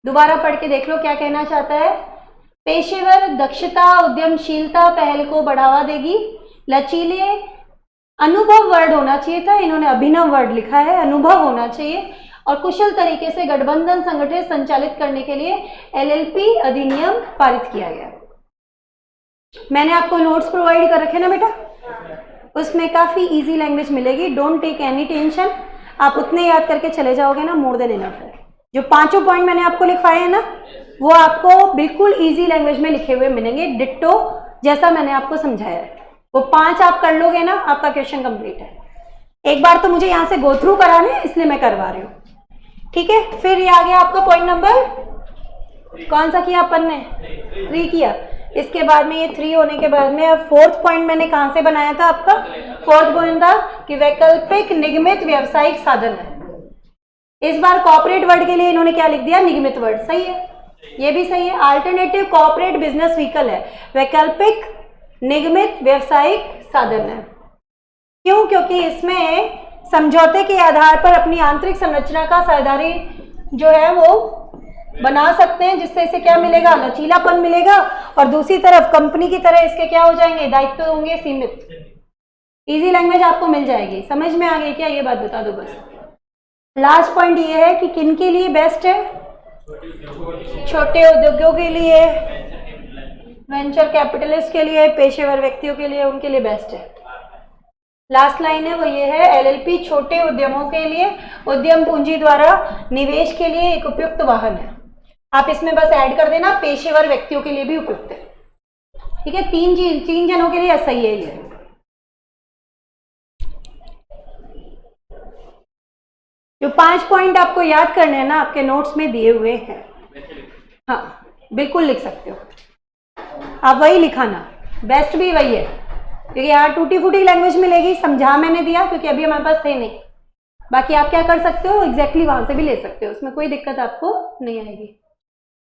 दोबारा पढ़ के देख लो क्या कहना चाहता है। पेशेवर दक्षता उद्यमशीलता पहल को बढ़ावा देगी, लचीले, अनुभव वर्ड होना चाहिए था, इन्होंने अभिनव वर्ड लिखा है, अनुभव होना चाहिए, और कुशल तरीके से गठबंधन संगठन संचालित करने के लिए एलएलपी अधिनियम पारित किया गया। मैंने आपको नोट्स प्रोवाइड कर रखे ना बेटा, उसमें काफी इजी लैंग्वेज मिलेगी, डोंट टेक एनी टेंशन, आप उतने याद करके चले जाओगे ना, मोर देन इनफ है। जो 5 पॉइंट मैंने आपको लिखवाए हैं ना, वो आपको बिल्कुल इजी लैंग्वेज में लिखे हुए मिलेंगे, डिट्टो जैसा मैंने आपको समझाया है। वो 5 आप कर लोगे ना, आपका क्वेश्चन कंप्लीट है। एक बार तो मुझे यहाँ से गो थ्रू कराने, इसलिए मैं करवा रही हूँ, ठीक है। फिर ये आ गया आपका पॉइंट नंबर, कौन सा किया अपन ने, 3 किया। इसके बाद में ये 3 होने के बाद में अब 4th पॉइंट मैंने कहाँ से बनाया था आपका, 4th पॉइंट था कि वैकल्पिक निगमित व्यावसायिक साधन है। इस बार कॉर्पोरेट वर्ड के लिए इन्होंने क्या लिख दिया, निगमित वर्ड, सही है, ये भी सही है। अल्टरनेटिव कॉर्पोरेट बिजनेस व्हीकल है, वैकल्पिक निगमित व्यावसायिक साधन है। क्यों, क्योंकि इसमें समझौते के आधार पर अपनी आंतरिक संरचना का साझेदारी जो है वो बना सकते हैं, जिससे इसे क्या मिलेगा, लचीलापन मिलेगा, और दूसरी तरफ कंपनी की तरह इसके क्या हो जाएंगे, दायित्व होंगे सीमित। इजी लैंग्वेज आपको मिल जाएगी, समझ में आ गई क्या, ये बात बता दो बस। लास्ट पॉइंट ये है कि किन के लिए बेस्ट है, छोटे उद्योगों के लिए, वेंचर कैपिटलिस्ट के लिए, पेशेवर व्यक्तियों के लिए, उनके लिए बेस्ट है। लास्ट लाइन है वो ये है, एलएलपी छोटे उद्यमों के लिए उद्यम पूंजी द्वारा निवेश के लिए एक उपयुक्त वाहन है। आप इसमें बस ऐड कर देना, पेशेवर व्यक्तियों के लिए भी उपयुक्त है, ठीक है। 3 जनों के लिए सही है ये। जो 5 पॉइंट आपको याद करने हैं ना, आपके नोट्स में दिए हुए हैं, हाँ बिल्कुल लिख सकते हो आप, वही लिखाना, बेस्ट भी वही है, क्योंकि यहाँ टूटी फूटी लैंग्वेज मिलेगी, समझा मैंने दिया क्योंकि अभी हमारे पास थे नहीं। बाकी आप क्या कर सकते हो, एग्जैक्टली वहां से भी ले सकते हो, उसमें कोई दिक्कत आपको नहीं आएगी।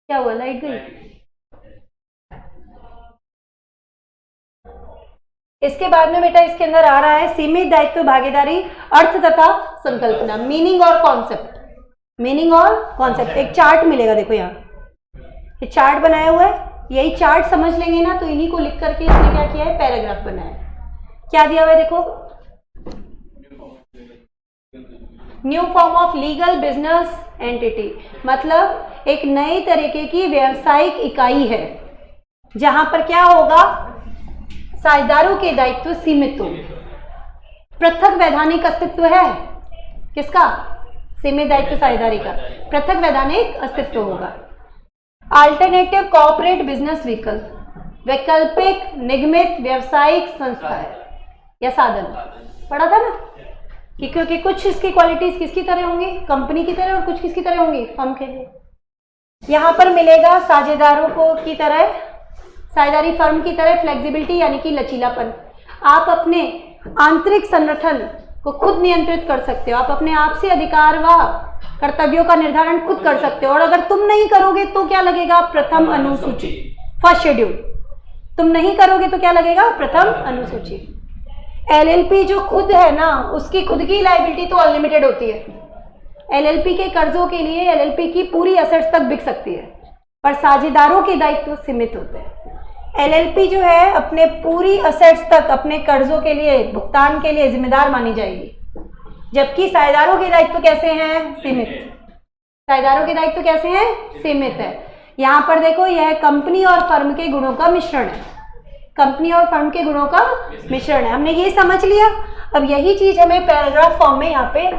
क्या हुआ, लाइट गई? इसके बाद में बेटा इसके अंदर आ रहा है सीमित दायित्व भागीदारी, अर्थ तथा संकल्पना, मीनिंग और कॉन्सेप्ट। मीनिंग और कॉन्सेप्ट, एक चार्ट मिलेगा, देखो यहाँ ये चार्ट बनाया हुआ है, यही चार्ट समझ लेंगे ना तो इन्हीं को लिख करके इसने क्या किया है, पैराग्राफ बनाया है। क्या दिया हुआ है देखो, new form of legal business entity, मतलब एक नई तरीके की व्यावसायिक इकाई है जहां पर क्या होगा, साझेदारों के दायित्व सीमित हो। पृथक वैधानिक अस्तित्व है किसका, सीमित दायित्व साझेदारी का, पृथक वैधानिक अस्तित्व होगा। अल्टरनेटिव कॉर्पोरेट बिजनेस व्हीकल, वैकल्पिक निगमित व्यावसायिक संस्था है या साधन, पढ़ा था ना कि क्योंकि कुछ इसकी क्वालिटीज किसकी तरह होंगी, कंपनी की तरह, और कुछ किसकी तरह होंगी, फर्म के लिए। यहाँ पर मिलेगा साझेदारों को की तरह, साझेदारी फर्म की तरह फ्लेक्सिबिलिटी यानी कि लचीलापन। आप अपने आंतरिक संगठन को खुद नियंत्रित कर सकते हो, आप अपने आप से अधिकार व कर्तव्यों का निर्धारण खुद कर सकते हो, और अगर तुम नहीं करोगे तो क्या लगेगा? प्रथम अनुसूची, फर्स्ट शेड्यूल। तुम नहीं करोगे तो क्या लगेगा? प्रथम अनुसूची। एलएलपी जो खुद है ना, उसकी खुद की लायबिलिटी तो अनलिमिटेड होती है। एलएलपी के कर्जों के लिए एलएलपी की पूरी असेट्स तक बिक सकती है, पर साझेदारों के दायित्व सीमित होते हैं। एलएलपी जो है अपने पूरी असेट्स तक अपने कर्जों के लिए भुगतान के लिए जिम्मेदार मानी जाएगी, जबकि साझेदारों के दायित्व कैसे हैं? सीमित। साझेदारों के दायित्व कैसे हैं? सीमित है। यहाँ पर देखो, यह कंपनी और फर्म के गुणों का मिश्रण है। कंपनी और फर्म के गुणों का मिश्रण है, हमने ये समझ लिया। अब यही चीज हमें पैराग्राफ फॉर्म में यहाँ पे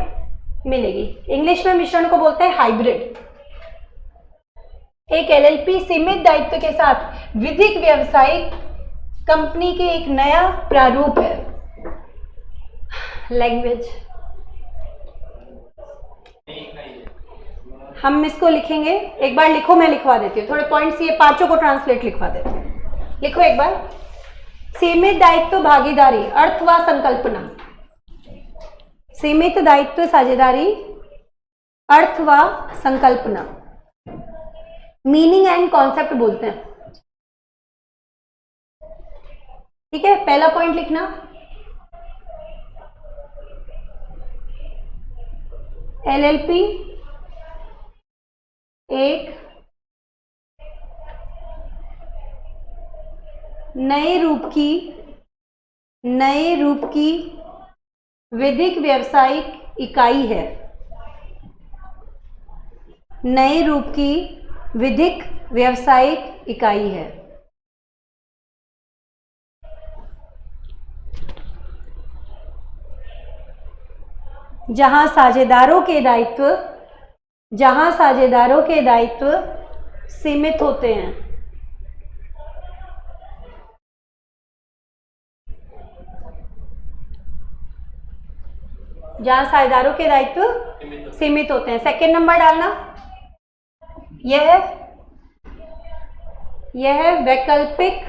मिलेगी। इंग्लिश में मिश्रण को बोलते हैं हाइब्रिड। एक एलएलपी सीमित दायित्व के साथ विधिक व्यावसायिक कंपनी के एक नया प्रारूप है। लैंग्वेज हम इसको लिखेंगे, एक बार लिखो, मैं लिखवा देती हूँ थोड़े पॉइंट्स, ये पांचों को ट्रांसलेट लिखवा देती हूँ। लिखो एक बार। सीमित दायित्व भागीदारी, अर्थ व संकल्पना। सीमित दायित्व साझेदारी, अर्थ व संकल्पना, मीनिंग एंड कॉन्सेप्ट बोलते हैं। ठीक है, पहला पॉइंट लिखना, एलएलपी एक नए रूप की विधिक व्यावसायिक इकाई है। नए रूप की विधिक व्यावसायिक इकाई है। जहां साझेदारों के दायित्व सीमित होते हैं। जहां साझेदारों के दायित्व सीमित होते हैं। सेकेंड नंबर डालना, यह वैकल्पिक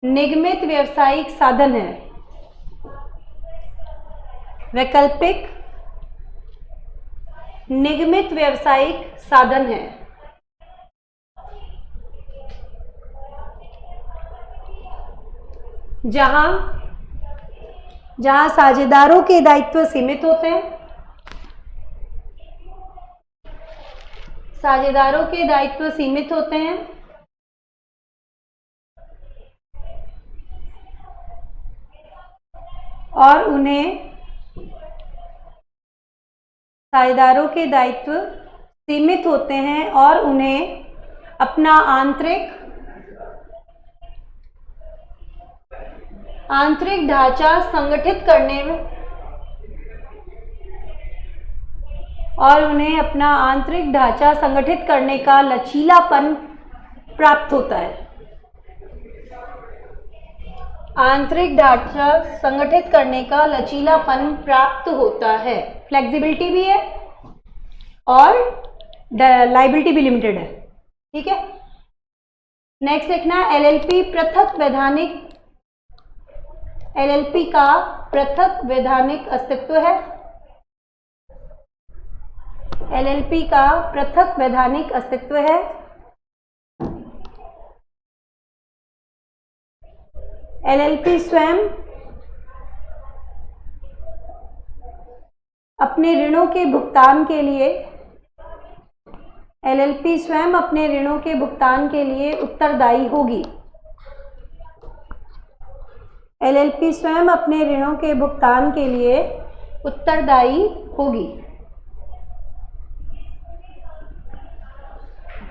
निगमित व्यावसायिक साधन है। वैकल्पिक निगमित व्यावसायिक साधन है। जहां साझेदारों के दायित्व सीमित होते हैं। साझेदारों के दायित्व सीमित होते हैं और उन्हें अपना आंतरिक ढांचा संगठित करने का लचीलापन प्राप्त होता है। आंतरिक ढांचा संगठित करने का लचीलापन प्राप्त होता है। फ्लेक्सिबिलिटी भी है और लायबिलिटी भी लिमिटेड है। ठीक है, नेक्स्ट लिखना, एलएलपी का पृथक वैधानिक अस्तित्व है। एलएलपी का पृथक वैधानिक अस्तित्व है। एलएलपी स्वयं अपने ऋणों के भुगतान के लिए उत्तरदायी होगी। एलएलपी स्वयं अपने ऋणों के भुगतान के लिए उत्तरदायी होगी।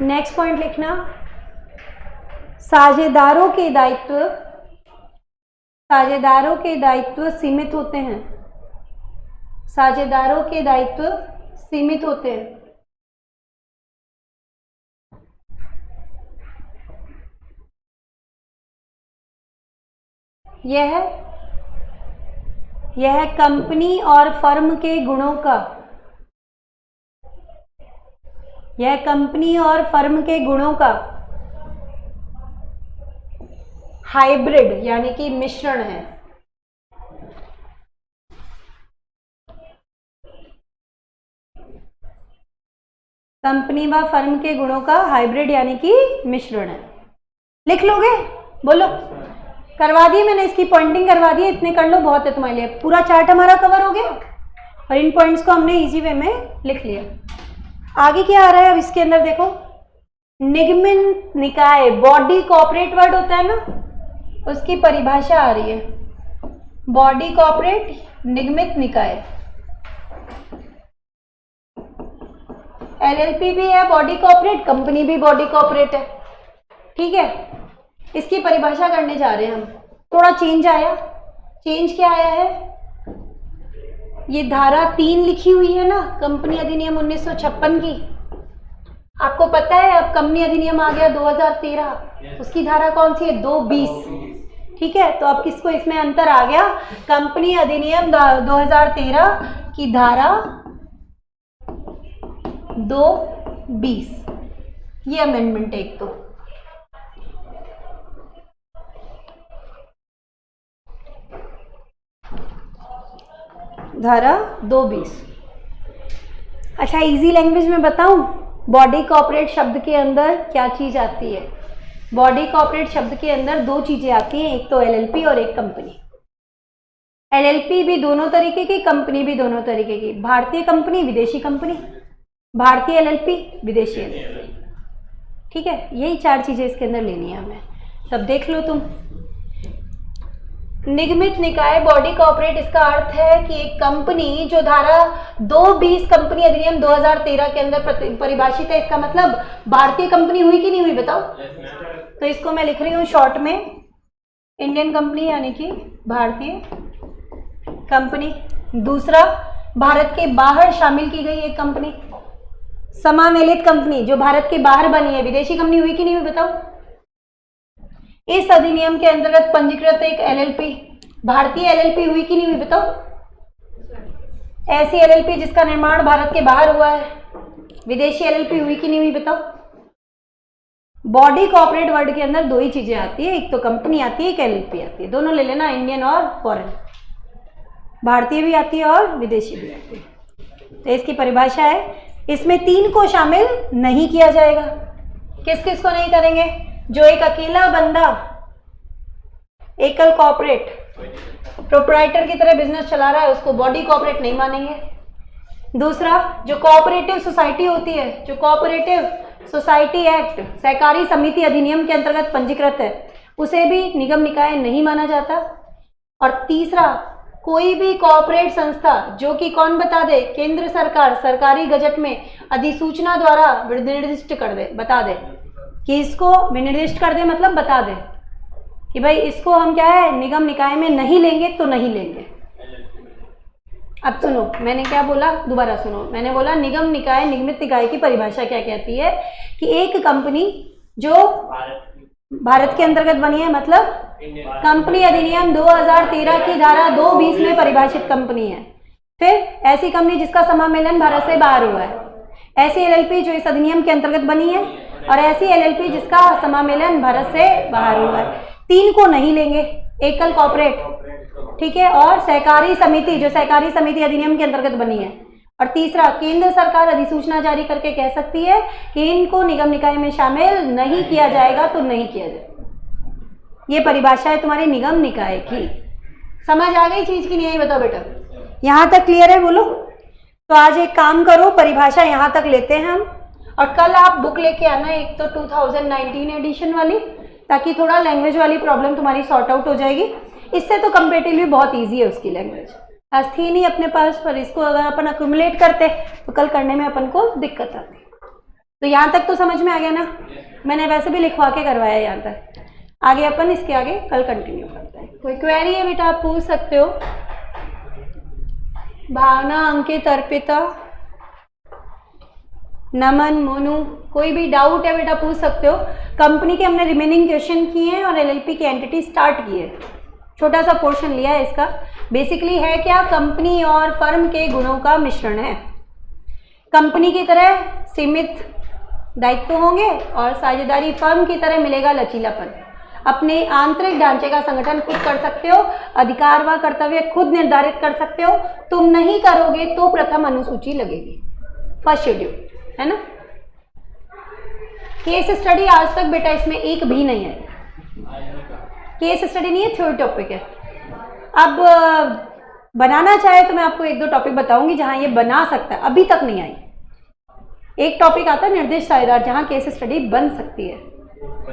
नेक्स्ट पॉइंट लिखना, साझेदारों के दायित्व सीमित होते हैं। साझेदारों के दायित्व सीमित होते हैं। यह कंपनी और फर्म के गुणों का यह कंपनी और फर्म के गुणों का हाइब्रिड यानी कि मिश्रण है। कंपनी व फर्म के गुणों का हाइब्रिड यानी कि मिश्रण है। लिख लोगे? बोलो। करवा दी मैंने, इसकी पॉइंटिंग करवा दी, इतने कर लो बहुत है तुम्हारे लिए। पूरा चार्ट हमारा कवर हो गया और इन पॉइंट्स को हमने इजी वे में लिख लिया। आगे क्या आ रहा है अब इसके अंदर देखो, निगमित निकाय, बॉडी कॉर्पोरेट वर्ड होता है ना, उसकी परिभाषा आ रही है। बॉडी कॉर्पोरेट, निगमित निकाय। एलएलपी भी है बॉडी कॉर्पोरेट, कंपनी भी बॉडी कॉर्पोरेट है, ठीक है। इसकी परिभाषा करने जा रहे हैं हम। थोड़ा चेंज आया। चेंज क्या आया है? ये धारा 3 लिखी हुई है ना कंपनी अधिनियम 1956 की, आपको पता है अब कंपनी अधिनियम आ गया 2013, उसकी धारा कौन सी है? 220, ठीक है। तो अब किसको इसमें अंतर आ गया? कंपनी अधिनियम 2013 की धारा 220, ये अमेंडमेंट है एक। तो धारा 220। अच्छा, इजी लैंग्वेज में बताऊं, बॉडी कॉर्पोरेट शब्द के अंदर क्या चीज आती है? बॉडी कॉर्पोरेट शब्द के अंदर 2 चीजें आती हैं, एक तो एलएलपी और एक कंपनी। एलएलपी भी दोनों तरीके की, कंपनी भी दोनों तरीके की। भारतीय कंपनी, विदेशी कंपनी, भारतीय एलएलपी, विदेशी एलएलपी, ठीक है। यही 4 चीजें इसके अंदर लेनी है हमें। तब देख लो तुम, निगमित निकाय बॉडी कॉर्पोरेट, इसका अर्थ है कि एक कंपनी जो धारा 220 कंपनी अधिनियम 2013 के अंदर परिभाषित है, इसका मतलब भारतीय कंपनी हुई कि नहीं हुई बताओ? तो इसको मैं लिख रही हूँ शॉर्ट में, इंडियन कंपनी यानी कि भारतीय कंपनी। दूसरा, भारत के बाहर शामिल की गई एक कंपनी, समामेलित कंपनी जो भारत के बाहर बनी है, विदेशी कंपनी हुई कि नहीं हुई बताओ? इस अधिनियम के अंतर्गत पंजीकृत एक एलएलपी, भारतीय एलएलपी हुई कि नहीं हुई बताओ? ऐसी एलएलपी जिसका निर्माण भारत के बाहर हुआ है, विदेशी एलएलपी हुई कि नहीं हुई बताओ? बॉडी कॉर्पोरेट वर्ड के अंदर 2 ही चीजें आती है, एक तो कंपनी आती है, एक एलएलपी आती है। दोनों ले लेना, इंडियन और फॉरेन, भारतीय भी आती है और विदेशी भी आती है। तो इसकी परिभाषा है, इसमें 3 को शामिल नहीं किया जाएगा। किस किस को नहीं करेंगे? जो एक अकेला बंदा, एकल कॉर्पोरेट, प्रोप्राइटर की तरह बिजनेस चला रहा है, उसको बॉडी कॉर्पोरेट नहीं मानेंगे। दूसरा, जो कोऑपरेटिव सोसाइटी होती है, जो कोऑपरेटिव सोसाइटी एक्ट, सहकारी समिति अधिनियम के अंतर्गत पंजीकृत है, उसे भी निगम निकाय नहीं माना जाता। और तीसरा, कोई भी कॉर्पोरेट संस्था जो कि कौन बता दे? केंद्र सरकार सरकारी गजट में अधिसूचना द्वारा निर्दिष्ट कर दे, बता दे कि इसको निर्दिष्ट कर दे, मतलब बता दे कि भाई इसको हम क्या है निगम निकाय में नहीं लेंगे तो नहीं लेंगे। अब सुनो मैंने क्या बोला, दोबारा सुनो। मैंने बोला निगम निकाय, निगमित निकाय की परिभाषा क्या कहती है कि एक कंपनी जो भारत के अंतर्गत बनी है, मतलब कंपनी अधिनियम 2013 की धारा 220 में परिभाषित कंपनी है। फिर ऐसी कंपनी जिसका समामेलन भारत से बाहर हुआ है, ऐसी एलएलपी जो इस अधिनियम के अंतर्गत बनी है, और ऐसी एलएलपी जिसका समामेलन भारत से बाहर हुआ है। 3 को नहीं लेंगे, एकल कॉर्पोरेट, ठीक है, और सहकारी समिति जो सहकारी समिति अधिनियम के अंतर्गत बनी है। और तीसरा, केंद्र सरकार अधिसूचना जारी करके कह सकती है कि इनको निगम निकाय में शामिल नहीं किया जाएगा तो नहीं किया जाएगा। ये परिभाषा है तुम्हारी निगम निकाय की। समझ आ गई चीज की नहीं आई बताओ बेटा? यहाँ तक क्लियर है? बोलो। तो आज एक काम करो, परिभाषा यहाँ तक लेते हैं हम, और कल आप बुक लेके आना, एक तो 2019 एडिशन वाली, ताकि थोड़ा लैंग्वेज वाली प्रॉब्लम तुम्हारी सॉर्ट आउट हो जाएगी। इससे तो कंपेरेटिवली बहुत इजी है उसकी लैंग्वेज, आज थी नहीं अपने पास, पर इसको अगर अपन अक्यूमुलेट करते तो कल करने में अपन को दिक्कत आती। तो यहाँ तक तो समझ में आ गया ना? मैंने वैसे भी लिखवा के करवाया यहाँ तक, आगे अपन इसके आगे कल कंटिन्यू करते हैं। कोई क्वेरी है बेटा आप पूछ सकते हो। भावना, अंकित, अर्पिता, नमन, मोनू, कोई भी डाउट है बेटा पूछ सकते हो। कंपनी के हमने रिमेनिंग क्वेश्चन किए हैं और एलएलपी की एंटिटी स्टार्ट की है, छोटा सा पोर्शन लिया है इसका। बेसिकली है क्या, कंपनी और फर्म के गुणों का मिश्रण है। कंपनी की तरह सीमित दायित्व होंगे और साझेदारी फर्म की तरह मिलेगा लचीलापन। अपने आंतरिक ढांचे का संगठन खुद कर सकते हो, अधिकार व कर्तव्य खुद निर्धारित कर सकते हो। तुम नहीं करोगे तो प्रथम अनुसूची लगेगी, फर्स्ट शेड्यूल, है ना। केस स्टडी आज तक बेटा इसमें एक भी नहीं है, केस स्टडी नहीं है, थ्योरी टॉपिक है। अब बनाना चाहे तो मैं आपको एक दो टॉपिक बताऊंगी जहां ये बना सकता है, अभी तक नहीं आई। एक टॉपिक आता है निर्देश साझेदार जहां केस स्टडी बन सकती है,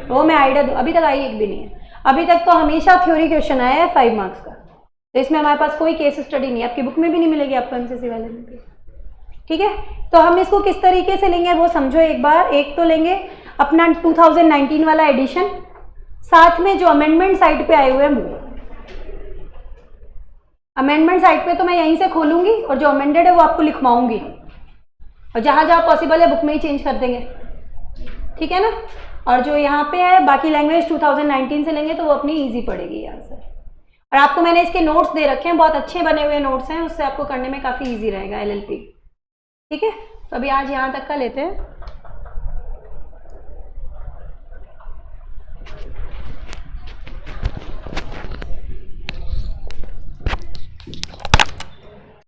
वो मैं आइडिया दूँ, अभी तक आई एक भी नहीं है। अभी तक तो हमेशा थ्योरी क्वेश्चन आया है 5 मार्क्स का, तो इसमें हमारे पास कोई केस स्टडी नहीं है, आपकी बुक में भी नहीं मिलेगी आपको एमसीसी वाले में। ठीक है, तो हम इसको किस तरीके से लेंगे वो समझो एक बार। एक तो लेंगे अपना 2019 वाला एडिशन, साथ में जो अमेंडमेंट साइट पे आए हुए हैं वो। अमेंडमेंट साइट पे तो मैं यहीं से खोलूंगी और जो अमेंडेड है वो आपको लिखवाऊंगी, और जहां जहां पॉसिबल है बुक में ही चेंज कर देंगे, ठीक है ना। और जो यहाँ पे है बाकी लैंग्वेज 2019 से लेंगे तो वो अपनी इजी पड़ेगी यहाँ से। और आपको मैंने इसके नोट्स दे रखे हैं, बहुत अच्छे बने हुए नोट्स हैं, उससे आपको करने में काफ़ी इजी रहेगा LLP। ठीक है, तो अभी आज यहाँ तक का लेते हैं।